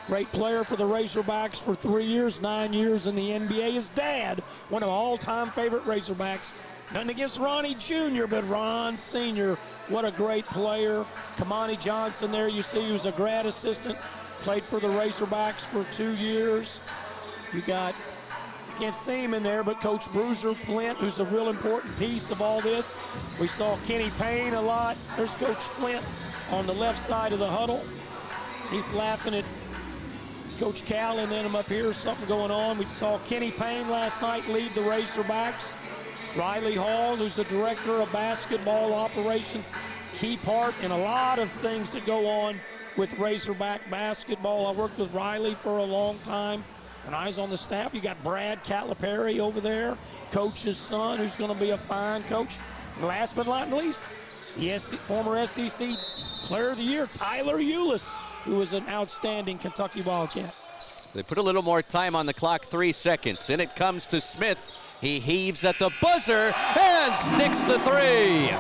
great player for the Razorbacks for 3 years, 9 years in the NBA. His dad, one of my all-time favorite Razorbacks. Nothing against Ronnie Jr., but Ron Sr., what a great player. Kamani Johnson there, you see, he was a grad assistant, played for the Razorbacks for 2 years. You got, you can't see him in there, but Coach Bruiser Flint, who's a real important piece of all this. We saw Kenny Payne a lot. There's Coach Flint on the left side of the huddle. He's laughing at Coach Cal and then him up here, something going on. We saw Kenny Payne last night lead the Razorbacks. Riley Hall, who's the director of basketball operations, key part in a lot of things that go on with Razorback basketball. I worked with Riley for a long time when I was on the staff. You got Brad Calipari over there, Coach's son, who's going to be a fine coach. And last but not least, the former SEC Player of the Year, Tyler Eulis, who was an outstanding Kentucky Wildcat. They put a little more time on the clock, 3 seconds. In it comes to Smith. He heaves at the buzzer and sticks the three.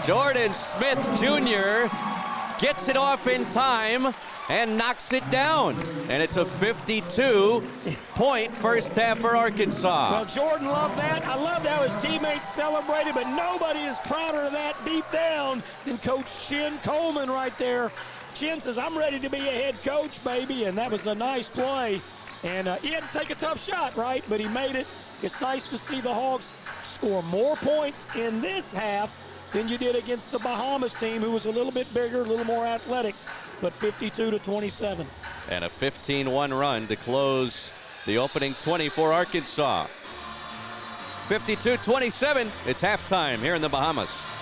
Jordan Smith Jr. gets it off in time and knocks it down. And it's a 52-point first half for Arkansas. Well, Jordan loved that. I loved how his teammates celebrated, but nobody is prouder of that deep down than Coach Chin Coleman right there. Chin says, I'm ready to be a head coach, baby, and that was a nice play. And he had to take a tough shot, right? But he made it. It's nice to see the Hogs score more points in this half than you did against the Bahamas team, who was a little bit bigger, a little more athletic, but 52-27. And a 15-1 run to close the opening 20 for Arkansas. 52-27, it's halftime here in the Bahamas.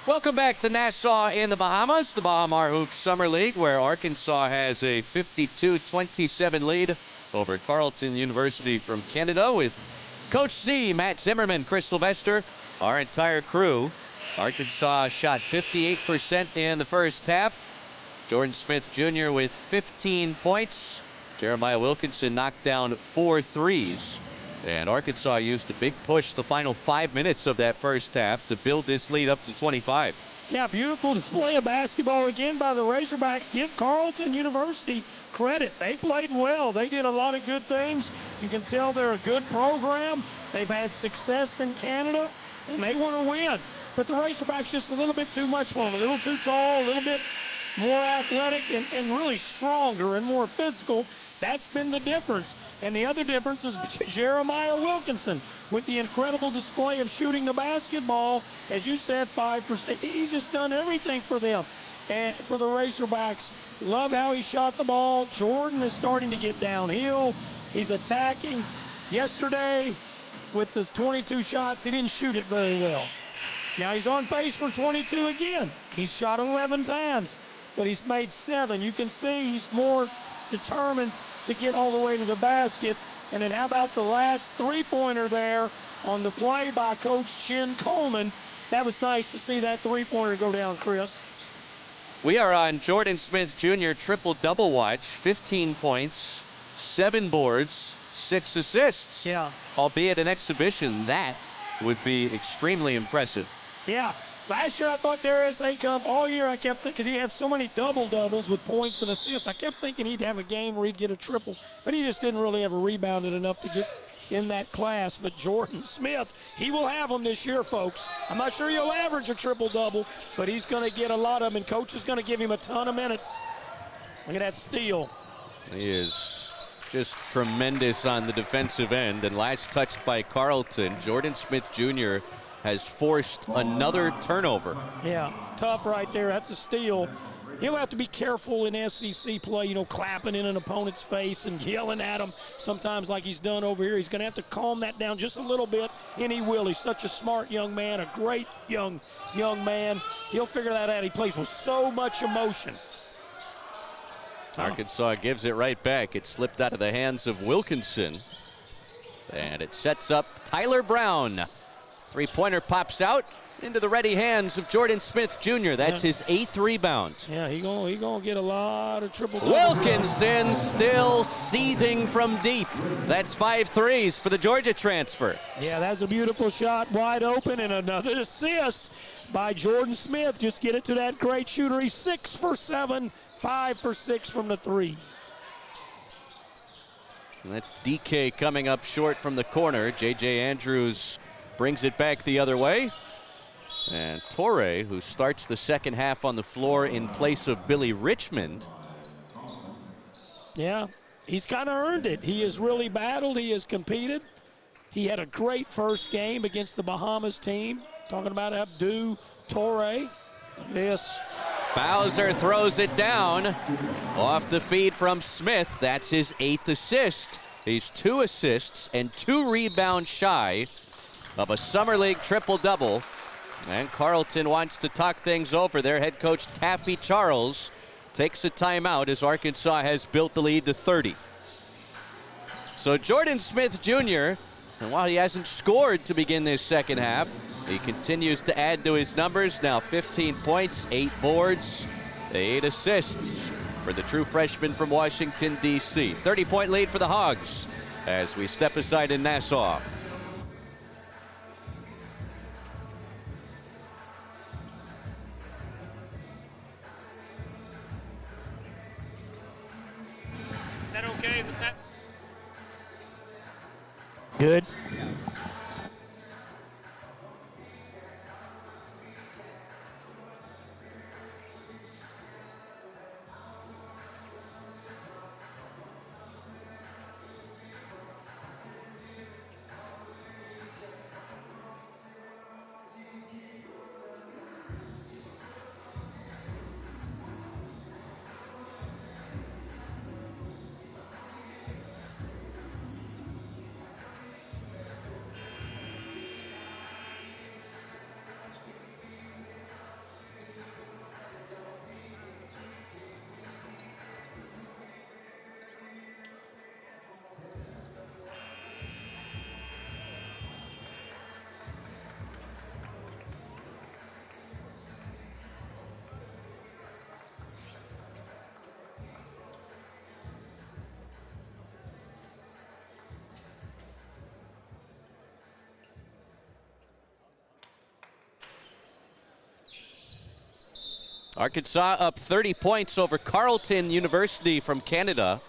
Welcome back to Nassau in the Bahamas, the Baha Hoops Summer League, where Arkansas has a 52-27 lead over Carleton University from Canada with Coach Z, Matt Zimmerman, Chris Sylvester, our entire crew. Arkansas shot 58% in the first half. Jordan Smith Jr. with 15 points. Jeremiah Wilkinson knocked down 4 threes. And Arkansas used a big push the final 5 minutes of that first half to build this lead up to 25. Yeah, beautiful display of basketball again by the Razorbacks. Give Carleton University credit. They played well. They did a lot of good things. You can tell they're a good program. They've had success in Canada, and they want to win. But the Razorbacks just a little bit too much for them. A little too tall, a little bit more athletic, and really stronger and more physical. That's been the difference. And the other difference is Jeremiah Wilkinson with the incredible display of shooting the basketball. As you said, 5%. He's just done everything for them. And for the Razorbacks, love how he shot the ball. Jordan is starting to get downhill. He's attacking. Yesterday, with the 22 shots, he didn't shoot it very well. Now he's on pace for 22 again. He's shot 11 times, but he's made 7. You can see he's more determined to get all the way to the basket. And then how about the last three-pointer there on the play by Coach Chin Coleman? That was nice to see that three-pointer go down, Chris. We are on Jordan Smith Jr. triple-double watch. 15 points, 7 boards, 6 assists. Yeah. Albeit an exhibition, that would be extremely impressive. Yeah. Last year I thought there is a Cup all year. I kept thinking, because he had so many double-doubles with points and assists, I kept thinking he'd have a game where he'd get a triple, but he just didn't really ever rebounded enough to get in that class. But Jordan Smith, he will have them this year, folks. I'm not sure he'll average a triple-double, but he's going to get a lot of them, and Coach is going to give him a ton of minutes. Look at that steal. He is just tremendous on the defensive end, and last touched by Carleton, Jordan Smith Jr. has forced another turnover. Yeah, tough right there. That's a steal. He'll have to be careful in SEC play, you know, clapping in an opponent's face and yelling at him sometimes like he's done over here. He's going to have to calm that down just a little bit, and he will. He's such a smart young man, a great young man. He'll figure that out. He plays with so much emotion. Arkansas gives it right back. It slipped out of the hands of Wilkinson, and it sets up Tyler Brown. Three-pointer pops out into the ready hands of Jordan Smith Jr. That's his 8th rebound. Yeah, he gonna get a lot of triple doubles. Wilkinson still seething from deep. That's 5 threes for the Georgia transfer. Yeah, that's a beautiful shot, wide open, and another assist by Jordan Smith. Just get it to that great shooter. He's 6 for 7, 5 for 6 from the 3. And that's DK coming up short from the corner. J.J. Andrews brings it back the other way. And Torre, who starts the second half on the floor in place of Billy Richmond. Yeah, he's kind of earned it. He has really battled. He has competed. He had a great first game against the Bahamas team. Talking about Abdou Torre. Yes. Bowser throws it down. Off the feed from Smith. That's his 8th assist. He's 2 assists and 2 rebounds shy of a Summer League triple-double. And Carleton wants to talk things over. Their head coach, Taffy Charles, takes a timeout as Arkansas has built the lead to 30. So Jordan Smith Jr., and while he hasn't scored to begin this second half, he continues to add to his numbers. Now 15 points, 8 boards, 8 assists for the true freshman from Washington, D.C. 30-point lead for the Hogs as we step aside in Nassau. Is that okay? Is that good? Arkansas up 30 points over Carleton University from Canada,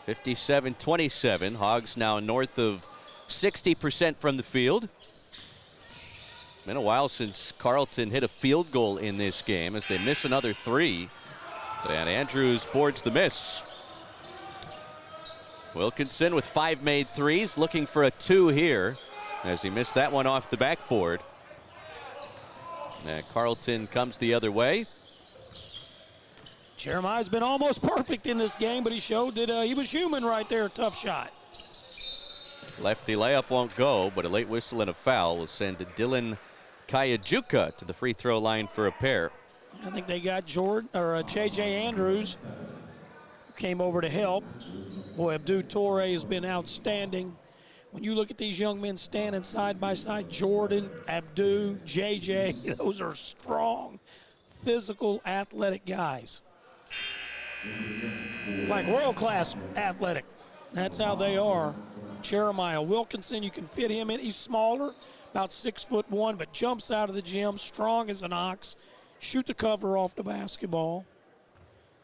57-27. Hogs now north of 60% from the field. Been a while since Carleton hit a field goal in this game as they miss another 3. And Andrews boards the miss. Wilkinson with 5 made threes, looking for a 2 here as he missed that one off the backboard. And Carleton comes the other way. Jeremiah's been almost perfect in this game, but he showed that he was human right there. Tough shot. Lefty layup won't go, but a late whistle and a foul will send Dylan Kayajuka to the free throw line for a pair. I think they got J.J. Andrews, who came over to help. Boy, Abdou Toure has been outstanding. When you look at these young men standing side by side, Jordan, Abdou, J.J., those are strong, physical, athletic guys. Like world-class athletic. That's how they are. Jeremiah Wilkinson, you can fit him in. He's smaller, about 6'1", but jumps out of the gym, strong as an ox. Shoot the cover off the basketball.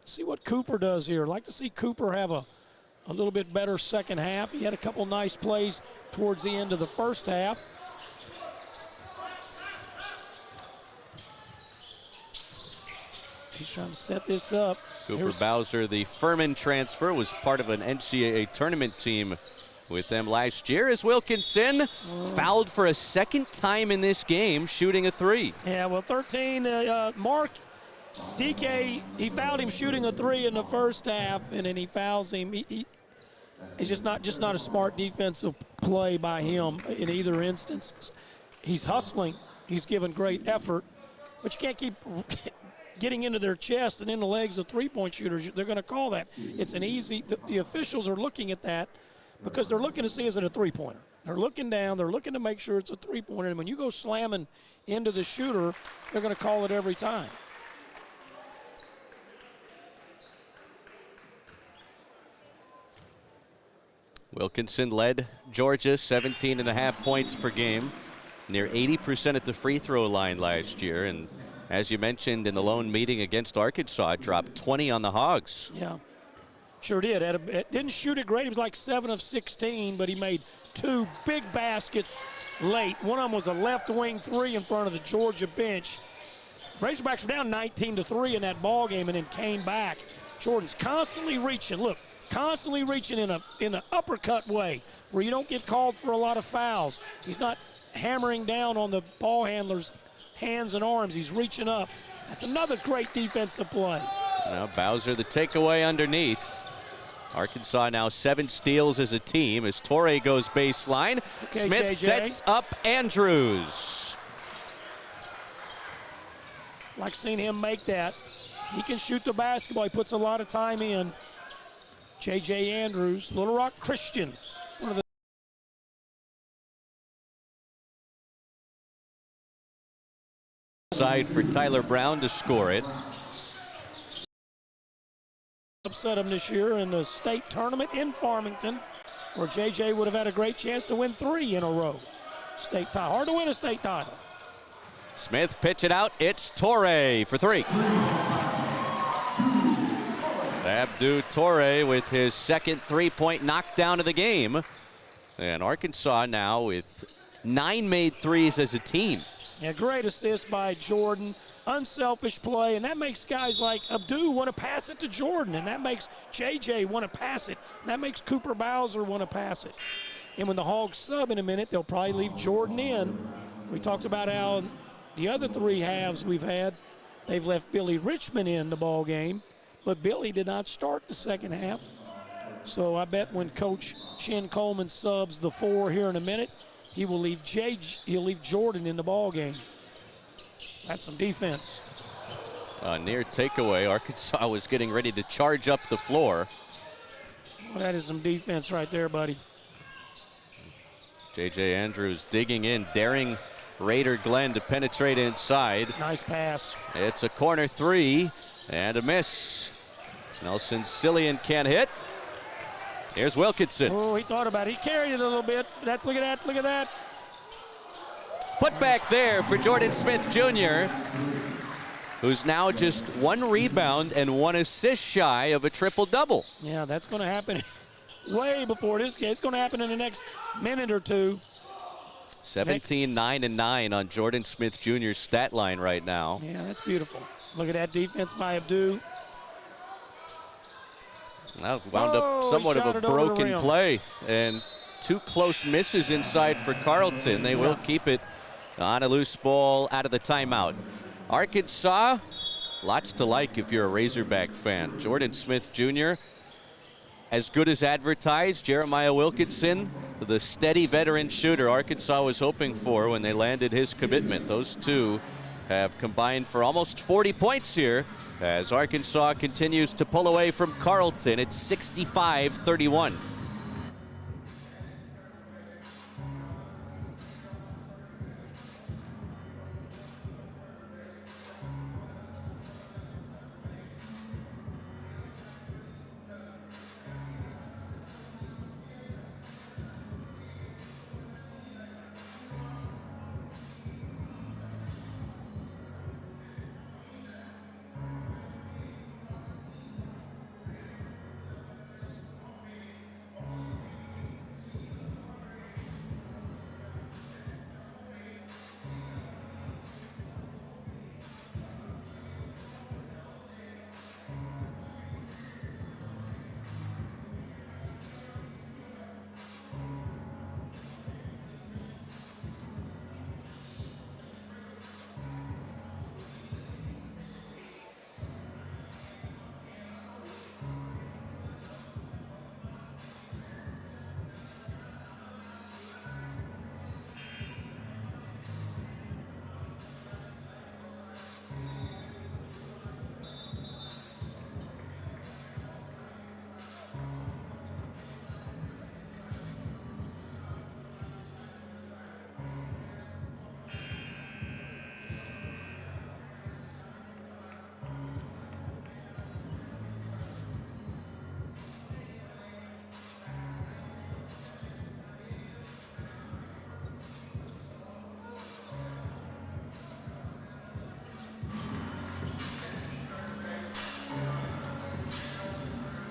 See what Cooper does here. I'd like to see Cooper have a little bit better second half. He had a couple nice plays towards the end of the first half. He's trying to set this up. Cooper Bowser, the Furman transfer, was part of an NCAA tournament team with them last year as Wilkinson fouled for a second time in this game, shooting a 3. Yeah, well, 13, Mark DK, he fouled him shooting a 3 in the first half, and then he fouls him. It's just not a smart defensive play by him in either instance. He's hustling. He's given great effort, but you can't keep getting into their chest and in the legs of three-point shooters. They're going to call that. It's an easy – the officials are looking at that because they're looking to see is it a three-pointer. They're looking down. They're looking to make sure it's a three-pointer. And when you go slamming into the shooter, they're going to call it every time. Wilkinson led Georgia 17.5 points per game, near 80% at the free throw line last year. And as you mentioned in the lone meeting against Arkansas, dropped 20 on the Hogs. Yeah, sure did. Didn't shoot it great. He was like 7 of 16, but he made 2 big baskets late. One of them was a left wing 3 in front of the Georgia bench. Razorbacks were down 19-3 in that ball game and then came back. Jordan's constantly reaching. Look, constantly reaching in an uppercut way where you don't get called for a lot of fouls. He's not hammering down on the ball handler's hands and arms. He's reaching up. That's another great defensive play. Now Bowser the takeaway underneath. Arkansas now 7 steals as a team as Torre goes baseline. Okay, Smith JJ sets up Andrews. Like seeing him make that. He can shoot the basketball. He puts a lot of time in. J.J. Andrews, Little Rock Christian, one of the side for Tyler Brown to score it. Upset him this year in the state tournament in Farmington, where J.J. would have had a great chance to win 3 in a row. State title. Hard to win a state title. Smith pitch it out. It's Torre for 3. Abdou Toure with his second three-point knockdown of the game. And Arkansas now with 9 made threes as a team. Yeah, great assist by Jordan. Unselfish play, and that makes guys like Abdou want to pass it to Jordan, and that makes J.J. want to pass it. And that makes Cooper Bowser want to pass it. And when the Hogs sub in a minute, they'll probably leave Jordan in. We talked about how the other 3 halves we've had, they've left Billy Richmond in the ball game. But Billy did not start the second half. So I bet when Coach Chin Coleman subs the 4 here in a minute, he'll leave Jordan in the ball game. That's some defense. Near takeaway. Arkansas was getting ready to charge up the floor. Well, that is some defense right there, buddy. J.J. Andrews digging in, daring Raider Glenn to penetrate inside. Nice pass. It's a corner 3 and a miss. Nelson Cillian can't hit. Here's Wilkinson. Oh, he thought about it. He carried it a little bit. Look at that. Look at that. Put back there for Jordan Smith Jr. who's now just 1 rebound and 1 assist shy of a triple-double. Yeah, that's going to happen way before this game. It's going to happen in the next minute or two. 17, 9, and 9 on Jordan Smith Jr.'s stat line right now. Yeah, that's beautiful. Look at that defense by Abdu. That wound up somewhat of a broken play, and 2 close misses inside for Carleton. They will keep it on a loose ball out of the timeout. Arkansas, lots to like if you're a Razorback fan. Jordan Smith Jr., as good as advertised. Jeremiah Wilkinson, the steady veteran shooter Arkansas was hoping for when they landed his commitment. Those two have combined for almost 40 points here as Arkansas continues to pull away from Carleton. It's 65-31.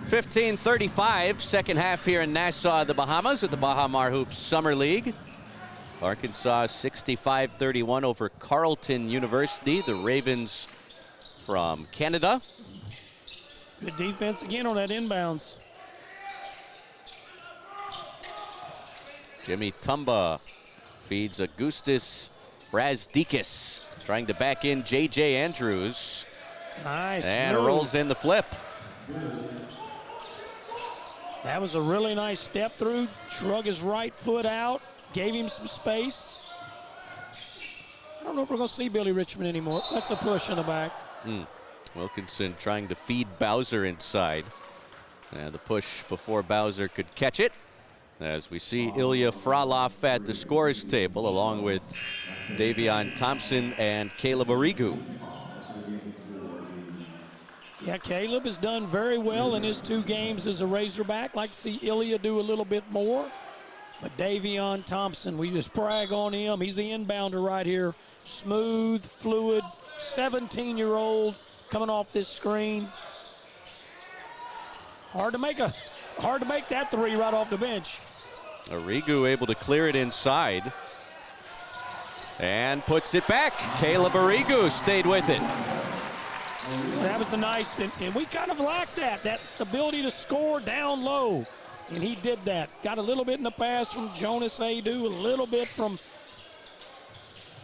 (15:35), second half here in Nassau, the Bahamas, at the Baha Mar Hoops Summer League. Arkansas 65-31 over Carleton University, the Ravens from Canada. Good defense again on that inbounds. Jimmy Tumba feeds Augustus Brazdikis, trying to back in J.J. Andrews. Nice And move. rolls in the flip. That was a really nice step through. Shrug his right foot out, gave him some space. I don't know if we're going to see Billy Richmond anymore. That's a push in the back. Wilkinson trying to feed Bowser inside. And the push before Bowser could catch it. As we see Ilya Frolov at the scorer's table, along with Davion Thompson and Caleb Arrigu. Yeah, Caleb has done very well in his 2 games as a Razorback. Like to see Ilya do a little bit more. But Davion Thompson, we just brag on him. He's the inbounder right here. Smooth, fluid, 17-year-old coming off this screen. Hard to make that 3 right off the bench. Arrigu able to clear it inside. And puts it back. Caleb Arrigu stayed with it. That was a nice, and we kind of lacked that ability to score down low. And he did that. Got a little bit in the pass from Jonas Adu, a little bit from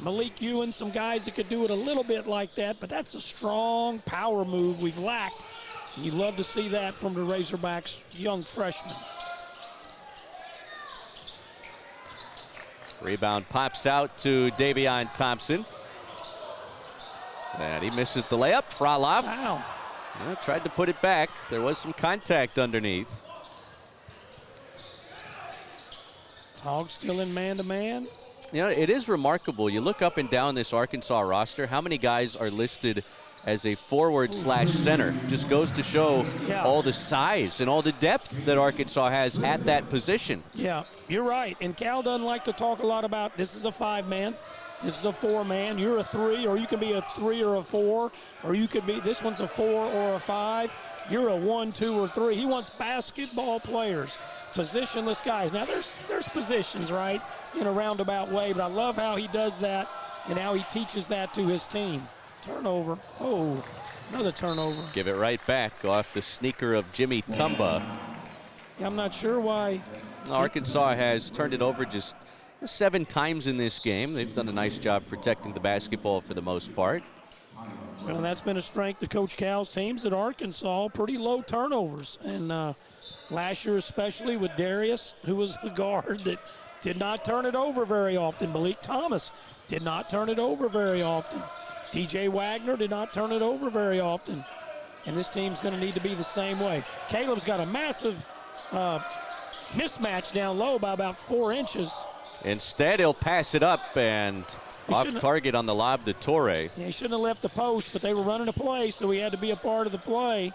Malik Ewan, some guys that could do it a little bit like that, but that's a strong power move we've lacked. And you love to see that from the Razorbacks' young freshmen. Rebound pops out to Davion Thompson. And he misses the layup. Frolov tried to put it back. There was some contact underneath. Hogs still in man-to-man. You know, it is remarkable. You look up and down this Arkansas roster, how many guys are listed as a forward/center. Just goes to show all the size and all the depth that Arkansas has at that position. Yeah, you're right. And Cal doesn't like to talk a lot about this is a 5-man. This is a 4-man. You're a 3, or you can be a 3 or a 4, or you could be, this one's a 4 or a 5. You're a 1, 2, or 3. He wants basketball players, positionless guys. Now, there's positions, right, in a roundabout way, but I love how he does that and how he teaches that to his team. Turnover. Oh, another turnover. Give it right back off the sneaker of Jimmy Tumba. Yeah, I'm not sure why. Arkansas has turned it over just 7 times in this game. They've done a nice job protecting the basketball for the most part. Well, that's been a strength of Coach Cal's teams at Arkansas, pretty low turnovers. And last year especially with Darius, who was a guard that did not turn it over very often. Malik Thomas did not turn it over very often. DJ Wagner did not turn it over very often. And this team's going to need to be the same way. Caleb's got a massive mismatch down low by about 4 inches. Instead, he'll pass it up and off target on the lob to Torre. Yeah, he shouldn't have left the post, but they were running a play, so he had to be a part of the play.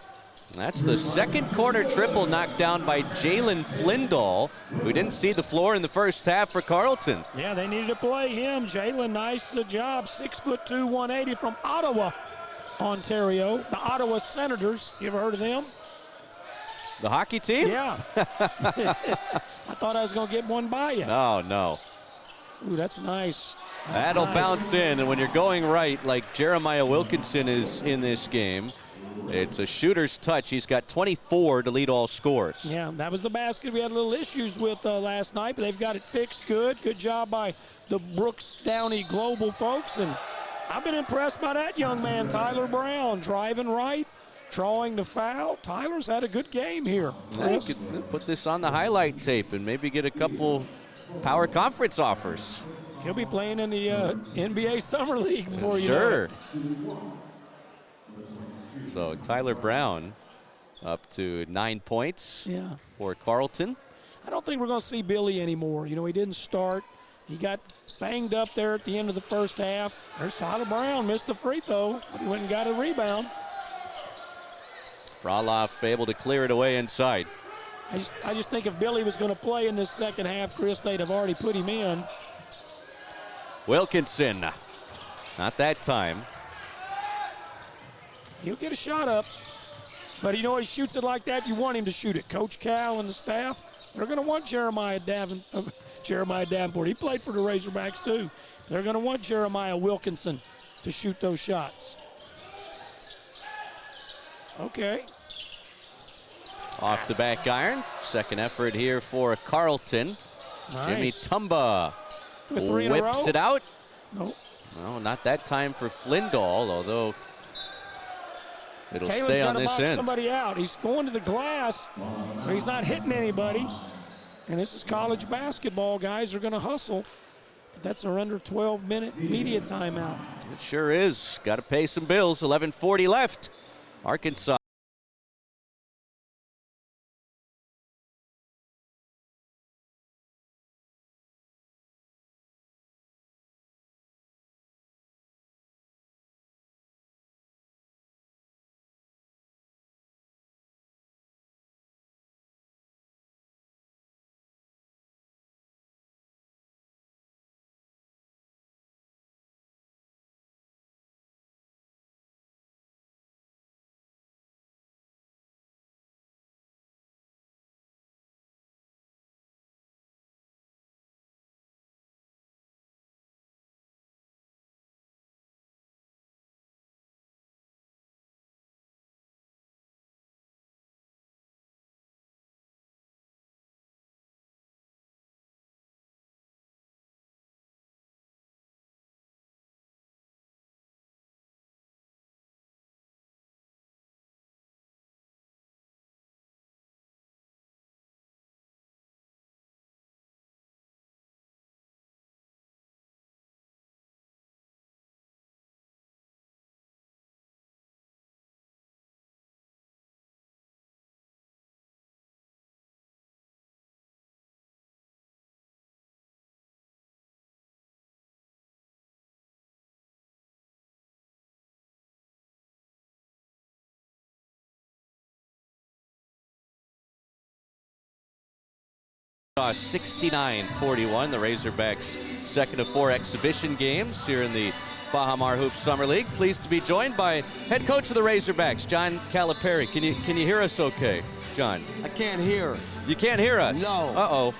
That's the second quarter triple knocked down by Jalen Flindall, who didn't see the floor in the first half for Carleton. Yeah, they needed to play him. Jalen, nice job. 6'2", 180 from Ottawa, Ontario. The Ottawa Senators. You ever heard of them? The hockey team? Yeah. I thought I was going to get one by you. Oh, no. Ooh, that's nice. That'll bounce in, and when you're going right, like Jeremiah Wilkinson is in this game, it's a shooter's touch. He's got 24 to lead all scores. Yeah, that was the basket we had a little issues with last night, but they've got it fixed good. Good job by the Brooks Downey Global folks, and I've been impressed by that young man, Tyler Brown, driving right, drawing the foul. Tyler's had a good game here. You could put this on the highlight tape and maybe get a couple power conference offers. He'll be playing in the NBA Summer League before you know Sure. it. So Tyler Brown up to 9 points for Carleton. I don't think we're going to see Billy anymore. You know, he didn't start. He got banged up there at the end of the first half. There's Tyler Brown, missed the free throw, but he went and got a rebound. Froloff able to clear it away inside. I just think if Billy was going to play in this second half, Chris, they'd have already put him in. Wilkinson, not that time. He'll get a shot up, but you know he shoots it like that, you want him to shoot it. Coach Cal and the staff, they're going to want Jeremiah Davenport. He played for the Razorbacks too. They're going to want Jeremiah Wilkinson to shoot those shots. Okay. Off the back iron. Second effort here for Carleton. Nice. Jimmy Tumba whips it out. Nope. No, not that time for Flindall, although it'll Calen's stay on this knock end. Somebody out. He's going to the glass, but he's not hitting anybody. And this is college basketball. Guys are going to hustle. But that's our under 12-minute media timeout. It sure is. Got to pay some bills. 11:40 left. Arkansas. 69-41. The Razorbacks second of 4 exhibition games here in the Baha Mar Hoops Summer League. Pleased to be joined by head coach of the Razorbacks, John Calipari. Can you hear us okay, John? I can't hear. You can't hear us? No. Uh-oh.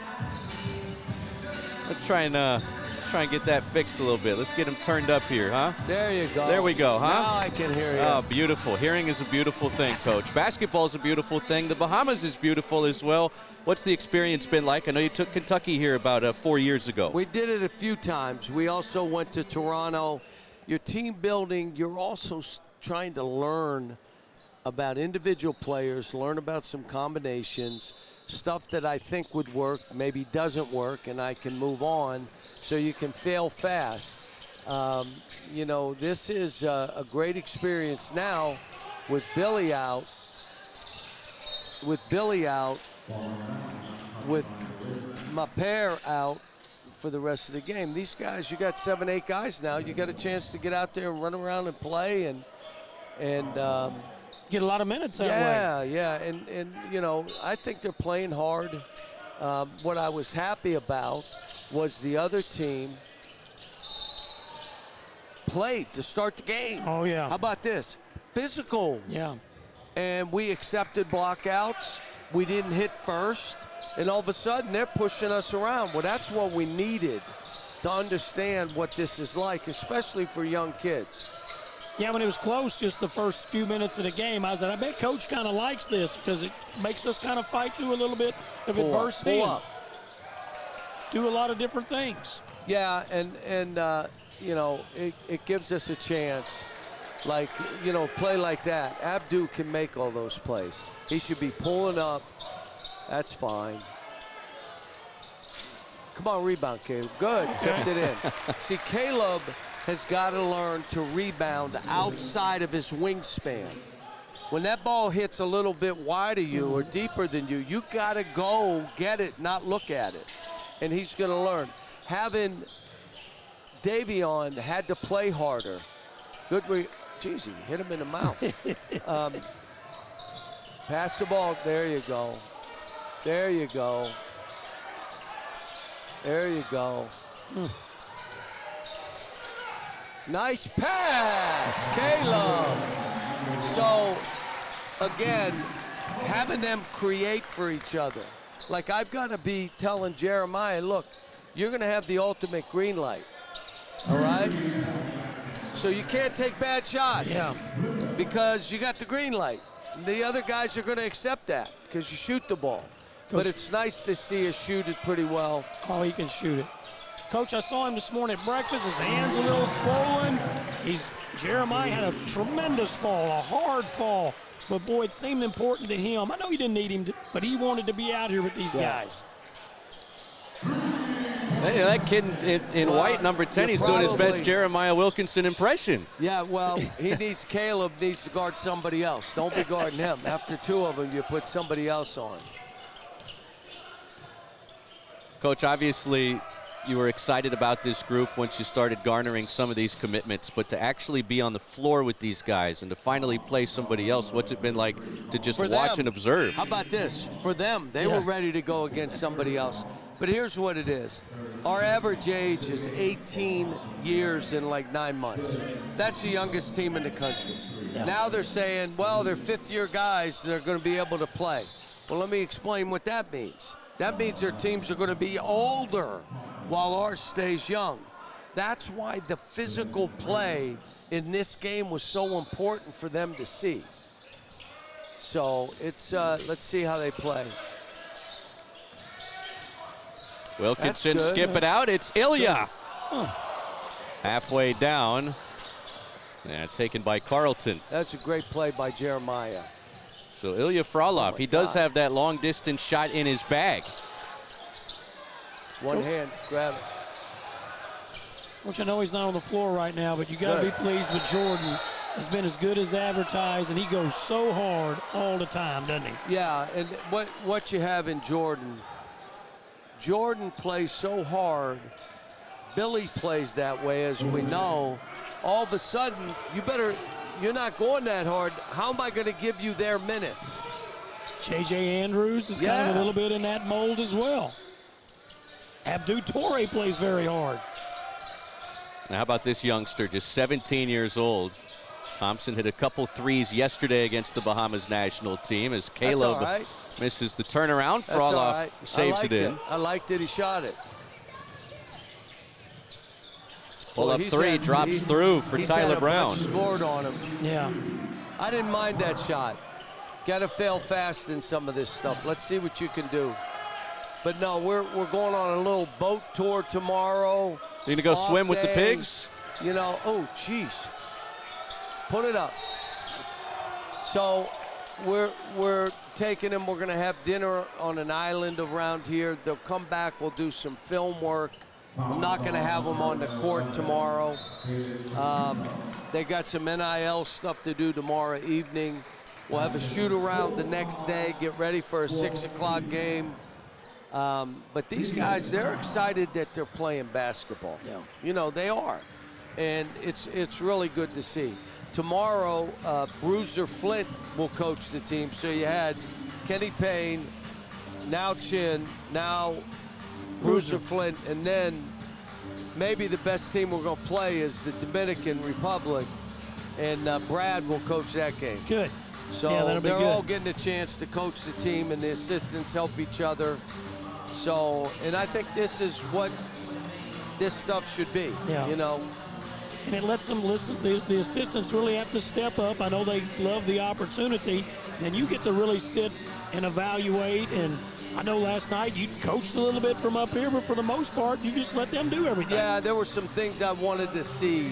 Let's try and get that fixed a little bit. Let's get him turned up here, huh? There you go. There we go, huh? Now I can hear you. Oh, beautiful. Hearing is a beautiful thing, Coach. Basketball is a beautiful thing. The Bahamas is beautiful as well. What's the experience been like? I know you took Kentucky here about 4 years ago. We did it a few times. We also went to Toronto. Your team building, you're also trying to learn about individual players, learn about some combinations, stuff that I think would work, maybe doesn't work, and I can move on so you can fail fast. You know, this is a great experience now with Billy out, with my pair out for the rest of the game. These guys, you got 7, 8 guys now. You got a chance to get out there and run around and play and get a lot of minutes that way. Yeah, and you know, I think they're playing hard. What I was happy about was the other team played to start the game. Oh, yeah. How about this? Physical. Yeah. And we accepted blockouts. We didn't hit first. And all of a sudden, they're pushing us around. Well, that's what we needed to understand what this is like, especially for young kids. Yeah, when it was close just the first few minutes of the game, I said, I bet Coach kind of likes this because it makes us kind of fight through a little bit of adversity and do a lot of different things. Yeah, and you know, it gives us a chance. Like, you know, play like that. Abdu can make all those plays. He should be pulling up. That's fine. Come on, rebound, Caleb. Good, tipped it in. See, Caleb has got to learn to rebound outside of his wingspan. When that ball hits a little bit wide of you or deeper than you got to go get it, not look at it. And he's going to learn. Having Davion had to play harder. Good, geez, he hit him in the mouth. Pass the ball, there you go. There you go. There you go. Nice pass, Caleb. So, again, having them create for each other. Like, I've got to be telling Jeremiah, look, you're going to have the ultimate green light, all right? So you can't take bad shots because you got the green light. The other guys are going to accept that because you shoot the ball. But it's nice to see us shoot it pretty well. Oh, he can shoot it. Coach, I saw him this morning at breakfast. His hand's a little swollen. Jeremiah had a tremendous fall, a hard fall. But, boy, it seemed important to him. I know he didn't need him, but he wanted to be out here with these guys. That kid in white, number 10, he's doing his best Jeremiah Wilkinson impression. Yeah, well, Caleb needs to guard somebody else. Don't be guarding him. After 2 of them, you put somebody else on. Coach, obviously, you were excited about this group once you started garnering some of these commitments, but to actually be on the floor with these guys and to finally play somebody else, what's it been like to just watch and observe? How about this? For them, they were ready to go against somebody else. But here's what it is. Our average age is 18 years and like 9 months. That's the youngest team in the country. Yeah. Now they're saying, well, they're 5th-year guys that are going to be able to play. Well, let me explain what that means. That means their teams are going to be older while ours stays young. That's why the physical play in this game was so important for them to see. So it's let's see how they play. Wilkinson skip it out. It's Ilya. Halfway down. Taken by Carleton. That's a great play by Jeremiah. So Ilya Frolov, he does have that long distance shot in his bag. One hand, grab it. Which I know he's not on the floor right now, but you got to be pleased with Jordan. He's been as good as advertised, and he goes so hard all the time, doesn't he? Yeah, and what you have in Jordan plays so hard. Billy plays that way, as we know. All of a sudden, you're not going that hard. How am I going to give you their minutes? J.J. Andrews is kind of a little bit in that mold as well. Abdou Toure plays very hard. Now, how about this youngster, just 17 years old? Thompson hit a couple threes yesterday against the Bahamas national team as Caleb misses the turnaround. Frolov saves it in. I liked it. He shot it. Pull up three, drops through for Tyler Brown. Scored on him. Yeah. I didn't mind that shot. Got to fail fast in some of this stuff. Let's see what you can do. But no, we're going on a little boat tour tomorrow. You gonna go swim with the pigs? You know, oh, jeez. Put it up. So we're taking them. We're going to have dinner on an island around here. They'll come back. We'll do some film work. I'm not going to have them on the court tomorrow. They got some NIL stuff to do tomorrow evening. We'll have a shoot around the next day, get ready for a 6 o'clock game. But these guys, they're excited that they're playing basketball. Yeah. You know, they are. And it's really good to see. Tomorrow, Bruiser Flint will coach the team. So you had Kenny Payne, now Chin, now Bruiser Flint, and then maybe the best team we're going to play is the Dominican Republic, and Brad will coach that game. Good. So yeah, they're all getting a chance to coach the team, and the assistants help each other. So, and I think this is what this stuff should be, you know. And it lets them listen. The assistants really have to step up. I know they love the opportunity, and you get to really sit and evaluate. And I know last night you coached a little bit from up here, but for the most part, you just let them do everything. Yeah, there were some things I wanted to see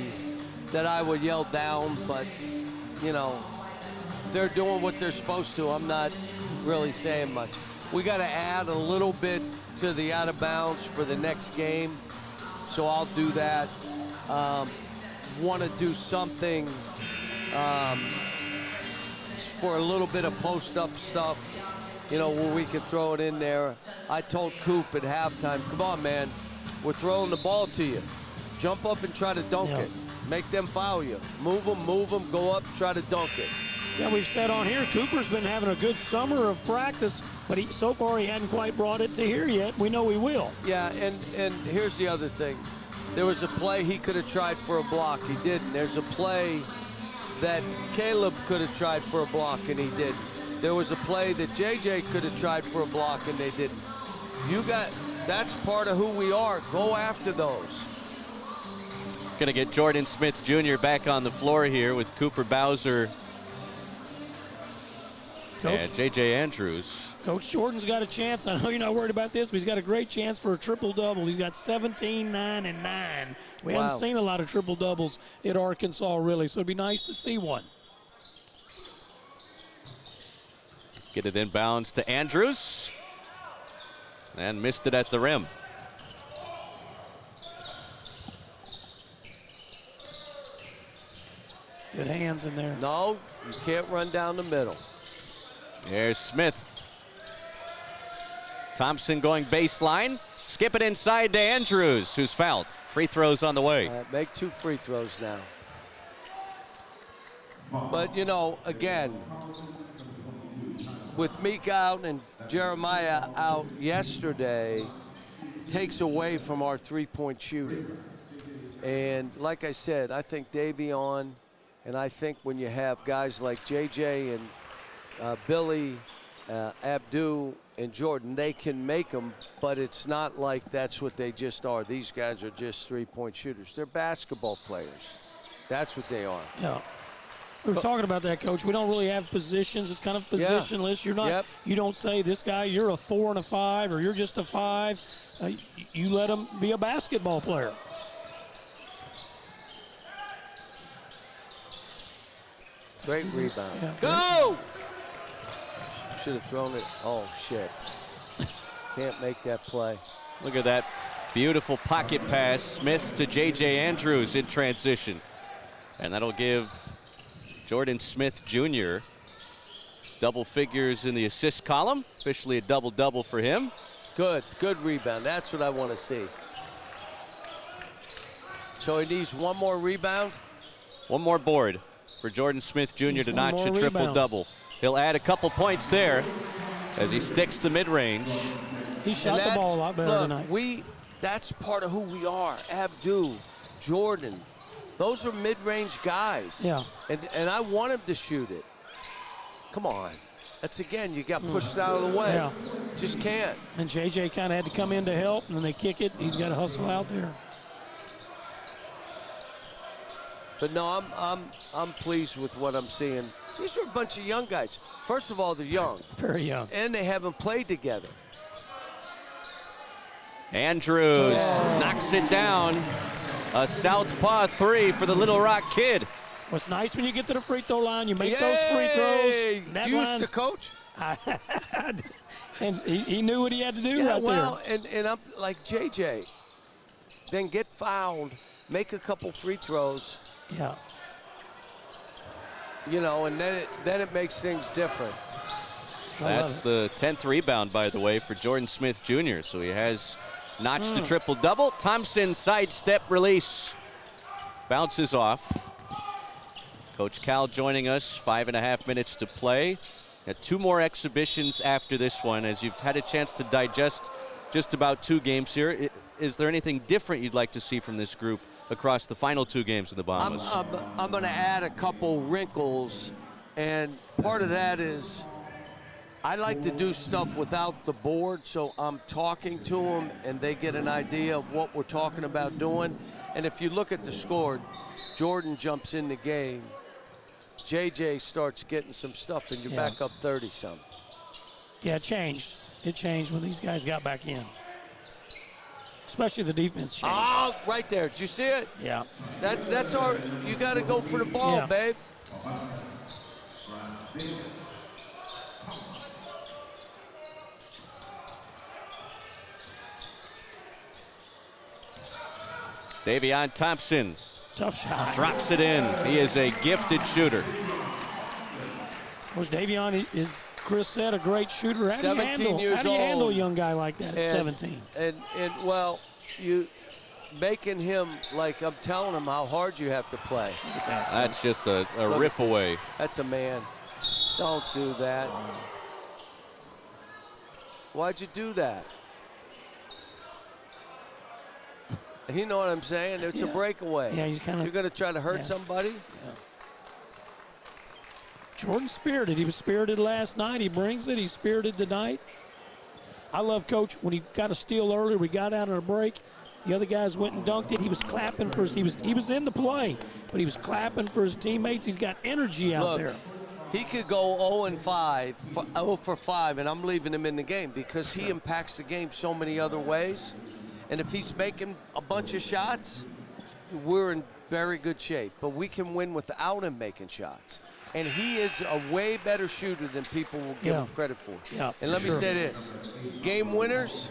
that I would yell down, but, you know, they're doing what they're supposed to. I'm not really saying much. We got to add a little bit to the out of bounds for the next game, so I'll do that. Want to do something for a little bit of post-up stuff, you know, where we can throw it in there. I told Coop at halftime, come on, man, we're throwing the ball to you. Jump up and try to dunk it. Make them foul you. Move them, go up, try to dunk it. Yeah, we've said on here, Cooper's been having a good summer of practice, but so far he hadn't quite brought it to here yet. We know he will. Yeah, and here's the other thing. There was a play he could have tried for a block. He didn't. There's a play that Caleb could have tried for a block, and he didn't. There was a play that JJ could have tried for a block, and they didn't. That's part of who we are. Go after those. Going to get Jordan Smith Jr. back on the floor here with Cooper Bowser and J.J. Andrews. Coach Jordan's got a chance. I know you're not worried about this, but he's got a great chance for a triple-double. He's got 17, 9, and 9. We haven't seen a lot of triple-doubles at Arkansas, really, so it'd be nice to see one. Get it inbounds to Andrews. And missed it at the rim. Good hands in there. No, you can't run down the middle. There's Smith. Thompson going baseline. Skip it inside to Andrews, who's fouled. Free throws on the way. Make 2 free throws now. But, you know, again, with Meek out and Jeremiah out yesterday, takes away from our three-point shooting. And like I said, I think Davion, and I think when you have guys like JJ and Billy, Abdou, and Jordan, they can make them, but it's not like that's what they just are. These guys are just three-point shooters. They're basketball players. That's what they are. Yeah. We were talking about that, Coach. We don't really have positions. It's kind of positionless. You're not. You don't say this guy, you're a 4 and a 5, or you're just a 5. You let him be a basketball player. Great rebound. Yeah, go! Should have thrown it. Oh, shit. Can't make that play. Look at that beautiful pocket pass. Smith to J.J. Andrews in transition. And that'll give Jordan Smith Jr. double figures in the assist column. Officially a double-double for him. Good rebound. That's what I want to see. So he needs one more rebound? One more board for Jordan Smith Jr. to notch a triple-double. He'll add a couple points there as he sticks the mid-range. He shot the ball a lot better tonight. That's part of who we are. Abdul, Jordan, those are mid-range guys. Yeah. And I want him to shoot it. Come on. That's, again, you got pushed out of the way. Yeah. Just can't. And JJ kind of had to come in to help, and then they kick it. He's got to hustle out there. But no, I'm pleased with what I'm seeing. These are a bunch of young guys. First of all, they're young. Very young. And they haven't played together. Andrews knocks it down. A southpaw 3 for the Little Rock kid. What's nice when you get to the free throw line, you make those free throws. Do you used to coach? And he knew what he had to do right there. And I'm like JJ. Then get fouled, make a couple free throws. Yeah. You know, and then it makes things different. That's the 10th rebound, by the way, for Jordan Smith Jr. So he has notched a triple-double. Thompson sidestep release. Bounces off. Coach Cal joining us, 5.5 minutes to play. Got 2 more exhibitions after this one, as you've had a chance to digest just about 2 games here. Is there anything different you'd like to see from this group across the final 2 games in the Bahamas? I'm going to add a couple wrinkles, and part of that is I like to do stuff without the board, so I'm talking to them, and they get an idea of what we're talking about doing. And if you look at the score, Jordan jumps in the game. JJ starts getting some stuff, and you're back up 30-something. Yeah, it changed. It changed when these guys got back in. Especially the defense changed. Oh, right there. Did you see it? Yeah. That's our. You got to go for the ball, babe. Davion Thompson. Tough shot. Drops it in. He is a gifted shooter. Of course, Davion is, Chris said, a great shooter. How do you handle a young guy like that at 17? And well, you making him, like, I'm telling him how hard you have to play. That's just a rip away. That's a man. Don't do that. Why'd you do that? You know what I'm saying? It's a breakaway. Yeah, he's kind of. You're going to try to hurt somebody? Yeah. Jordan's spirited. He was spirited last night. He brings it. He's spirited tonight. I love Coach when he got a steal earlier. We got out on a break. The other guys went and dunked it. He was clapping for his. He was in the play, but he was clapping for his teammates. He's got energy out there. He could go 0 for 5, and I'm leaving him in the game because he impacts the game so many other ways. And if he's making a bunch of shots, we're in very good shape. But we can win without him making shots. And he is a way better shooter than people will give him credit for. Yeah, and let me say this. Game winners,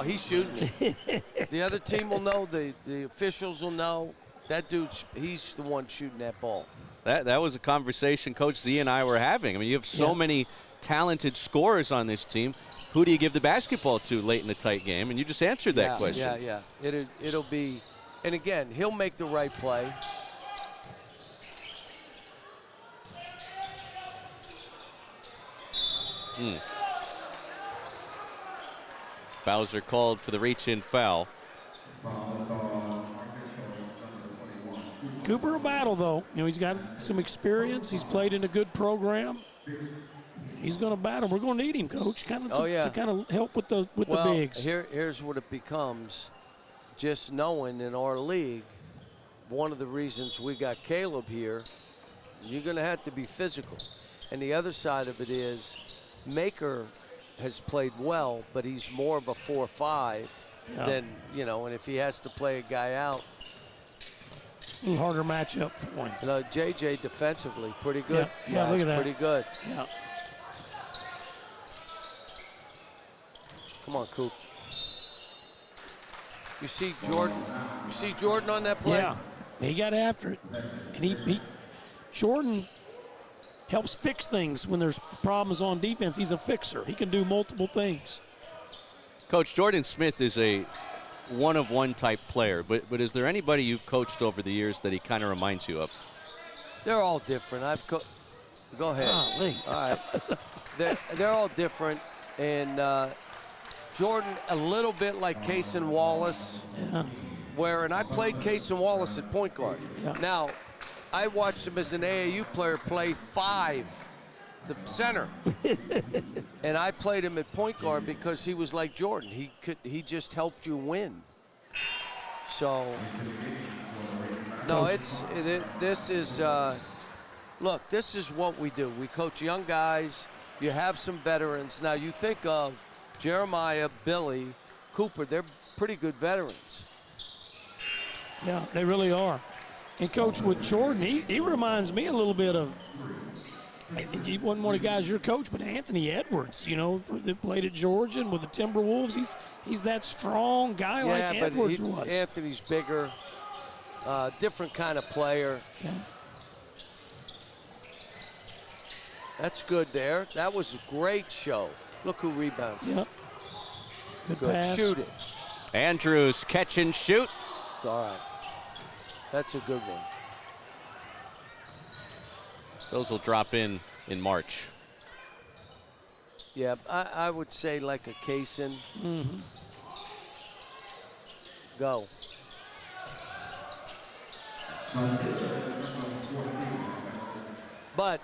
he's shooting it. The other team will know, the officials will know. That dude, he's the one shooting that ball. That was a conversation Coach Z and I were having. I mean, you have so many talented scorers on this team. Who do you give the basketball to late in the tight game? And you just answered that question. Yeah. It'll be, and again, he'll make the right play. Bowser called for the reach-in foul. Cooper a battle, though. You know, he's got some experience. He's played in a good program. He's going to battle. We're going to need him, Coach, to kind of help with the bigs. Here's what it becomes. Just knowing in our league, one of the reasons we got Caleb here, you're going to have to be physical. And the other side of it is Maker has played well, but he's more of a 4-5 than, and if he has to play a guy out. A little harder matchup for him. JJ defensively, pretty good. Yeah, look at that. Pretty good. Yeah. Come on, Coop. You see Jordan? You see Jordan on that play? Yeah, he got after it. And Jordan helps fix things when there's problems on defense. He's a fixer. He can do multiple things. Coach, Jordan Smith is a one-of-one type player, but is there anybody you've coached over the years that he kind of reminds you of? They're all different. Go ahead. Lee. All right. They're all different, and Jordan a little bit like Case and Wallace. Yeah. And I played Case and Wallace at point guard. Yeah. Now, I watched him as an AAU player play 5, the center. And I played him at point guard because he was like Jordan. He just helped you win. So, no, this is look, this is what we do. We coach young guys. You have some veterans. Now, you think of Jeremiah, Billy, Cooper. They're pretty good veterans. Yeah, they really are. And, Coach, with Jordan, he reminds me a little bit of, he wasn't one of the guys your coach, but Anthony Edwards, you know, that played at Georgia and with the Timberwolves. He's that strong guy like Edwards was. Anthony's bigger, different kind of player. Yeah. That's good there. That was a great show. Look who rebounds. Yep. Good pass. Shoot it. Andrews catch and shoot. It's all right. That's a good one. Those will drop in March. Yeah, I would say like a Kaysen. Mm-hmm. Go. But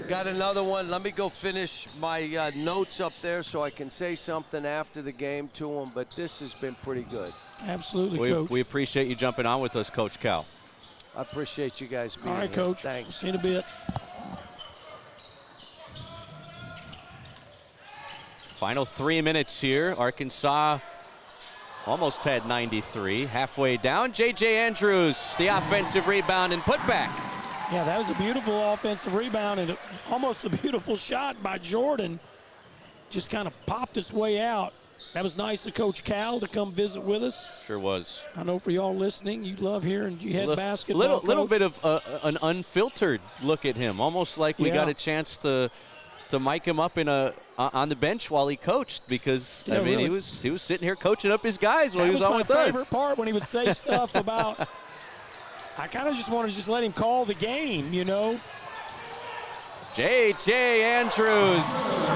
got another one. Let me go finish my notes up there so I can say something after the game to them. But this has been pretty good. Absolutely, Coach. We appreciate you jumping on with us, Coach Cal. I appreciate you guys being All right, here. Coach. Thanks. See you in a bit. Final 3 minutes here. Arkansas almost had 93. Halfway down, J.J. Andrews, the offensive rebound and putback. Yeah, that was a beautiful offensive rebound and almost a beautiful shot by Jordan. Just kind of popped its way out. That was nice of Coach Cal to come visit with us. Sure was. I know for y'all listening, you love hearing you had basketball. Little bit of an unfiltered look at him, almost like we got a chance to mic him up on the bench while he coached, because I mean, really. he was sitting here coaching up his guys while he was on with us. That was my favorite part, when he would say stuff about. I kind of just want to let him call the game, you know. J.J. Andrews,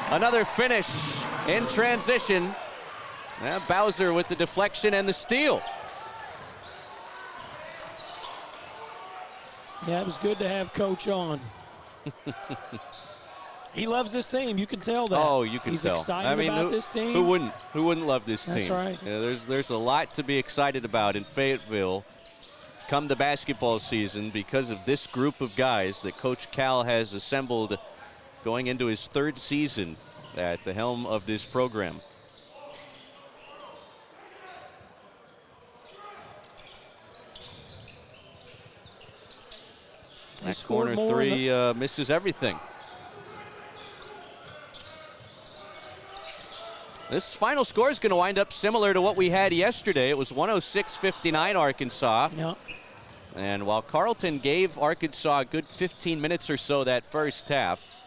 another finish in transition. Bowser with the deflection and the steal. Yeah, it was good to have Coach on. He loves this team. You can tell that. Oh, you can He's tell. excited about this team. Who wouldn't? Who wouldn't love this team? That's right. Yeah, there's a lot to be excited about in Fayetteville come the basketball season because of this group of guys that Coach Cal has assembled going into his 3rd season at the helm of this program. That corner 3 misses everything. This final score is going to wind up similar to what we had yesterday. It was 106-59 Arkansas. Yep. And while Carleton gave Arkansas a good 15 minutes or so that first half,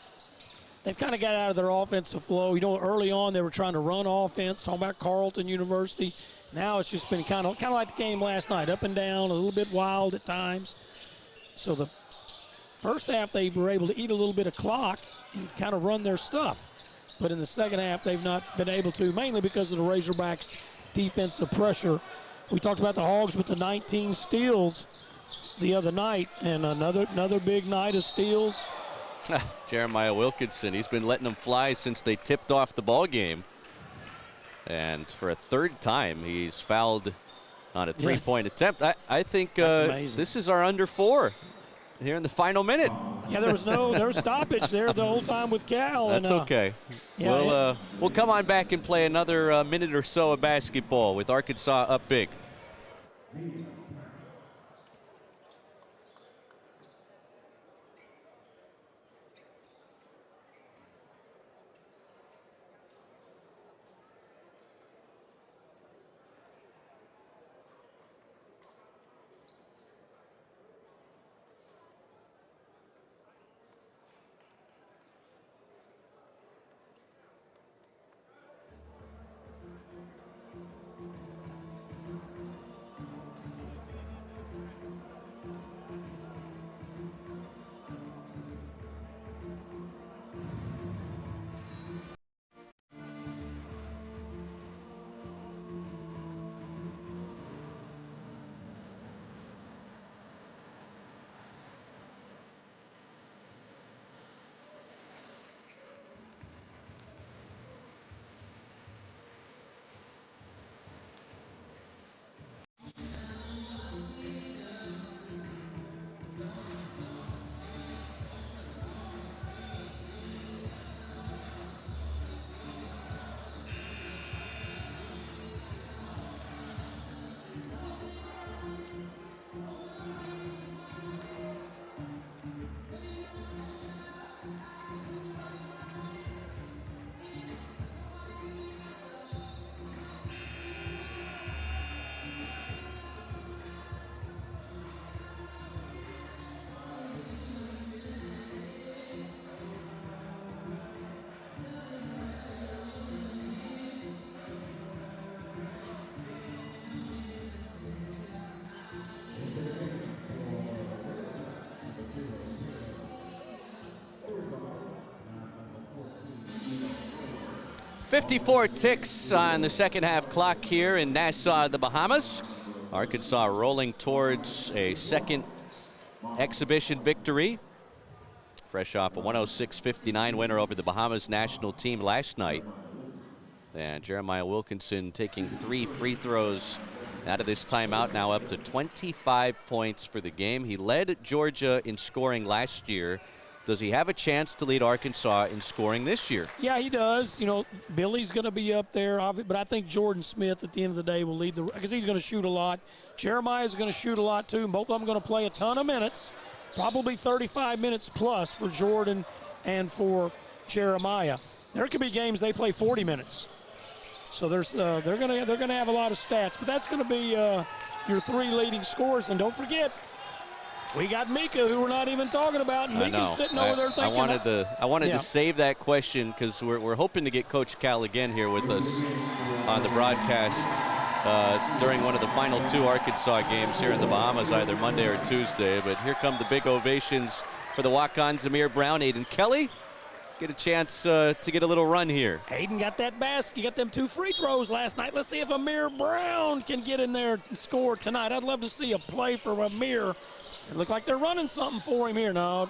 they've kind of got out of their offensive flow. You know, early on they were trying to run offense, talking about Carleton University. Now it's just been kind of like the game last night, up and down, a little bit wild at times. So the first half they were able to eat a little bit of clock and kind of run their stuff. But in the second half they've not been able to, mainly because of the Razorbacks' defensive pressure. We talked about the Hogs with the 19 steals the other night, and another big night of steals. Jeremiah Wilkinson, he's been letting them fly since they tipped off the ball game. And for a 3rd time, he's fouled on a 3-point attempt. I think this is our under 4 here in the final minute. Yeah, there was stoppage there the whole time with Cal. That's okay. Yeah, we'll come on back and play another minute or so of basketball with Arkansas up big. 54 ticks on the second half clock here in Nassau, the Bahamas. Arkansas rolling towards a second exhibition victory. Fresh off a 106-59 winner over the Bahamas national team last night. And Jeremiah Wilkinson taking 3 free throws out of this timeout, now up to 25 points for the game. He led Georgia in scoring last year. Does he have a chance to lead Arkansas in scoring this year? Yeah, he does. You know, Billy's going to be up there, but I think Jordan Smith at the end of the day will lead because he's going to shoot a lot. Jeremiah's going to shoot a lot too. Both of them going to play a ton of minutes, probably 35 minutes plus for Jordan and for Jeremiah. There could be games they play 40 minutes. So they're going to have a lot of stats, but that's going to be your 3 leading scorers. And don't forget, we got Mika, who we're not even talking about. And Mika's sitting over there thinking. I wanted to save that question because we're hoping to get Coach Cal again here with us on the broadcast during one of the final 2 Arkansas games here in the Bahamas, either Monday or Tuesday. But here come the big ovations for the walk-on Zamir Brown. Aiden Kelly get a chance to get a little run here. Aiden got that basket. He got them 2 free throws last night. Let's see if Amir Brown can get in there and score tonight. I'd love to see a play for Amir. It looked like they're running something for him here now.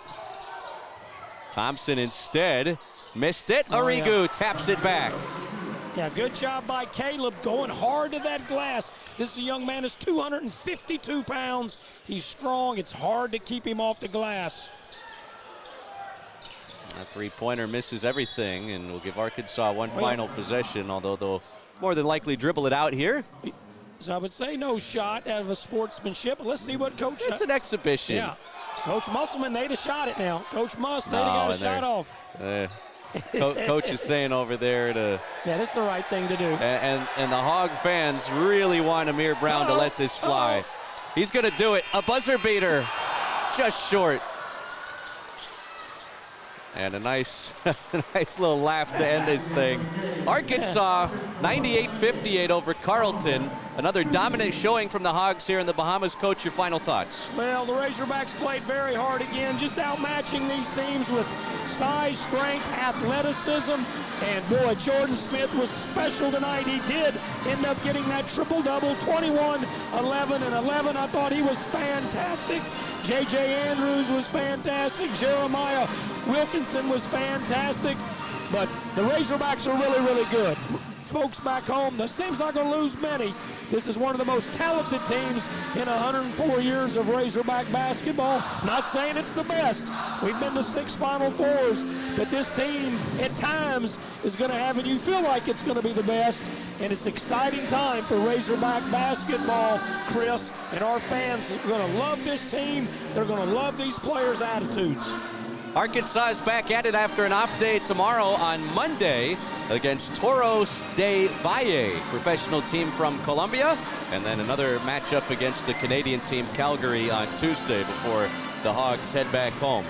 Thompson instead missed it. Arrigu taps it back. Yeah, good job by Caleb going hard to that glass. This is a young man who's 252 pounds. He's strong. It's hard to keep him off the glass. A 3-pointer misses everything, and will give Arkansas one final possession, although they'll more than likely dribble it out here. So I would say no shot out of a sportsmanship. Let's see what Coach... It's an exhibition. Yeah. Coach Musselman, they'd have shot it now. Coach Muss, they'd have got a shot off. Coach is saying over there to... Yeah, that's the right thing to do. And the Hog fans really want Amir Brown to let this fly. He's going to do it. A buzzer beater. Just short. And a nice little laugh to end this thing. Arkansas, 98-58 over Carleton. Another dominant showing from the Hogs here in the Bahamas. Coach, your final thoughts? Well, the Razorbacks played very hard again, just outmatching these teams with size, strength, athleticism. And boy, Jordan Smith was special tonight. He did end up getting that triple-double, 21, 11, and 11. I thought he was fantastic. J.J. Andrews was fantastic. Jeremiah Wilkinson was fantastic. But the Razorbacks are really, really good. Folks back home, this team's not going to lose many. This is one of the most talented teams in 104 years of Razorback basketball. Not saying it's the best. We've been to 6 Final Fours, but this team at times is going to have it. You feel like it's going to be the best, and it's an exciting time for Razorback basketball, Chris, and our fans are going to love this team. They're going to love these players' attitudes. Arkansas is back at it after an off day tomorrow on Monday against Toros de Valle, professional team from Colombia, and then another matchup against the Canadian team Calgary on Tuesday before the Hogs head back home.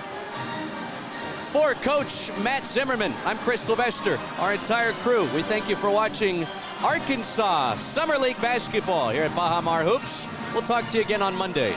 For Coach Matt Zimmerman, I'm Chris Sylvester, our entire crew. We thank you for watching Arkansas Summer League basketball here at Baha Mar Hoops. We'll talk to you again on Monday.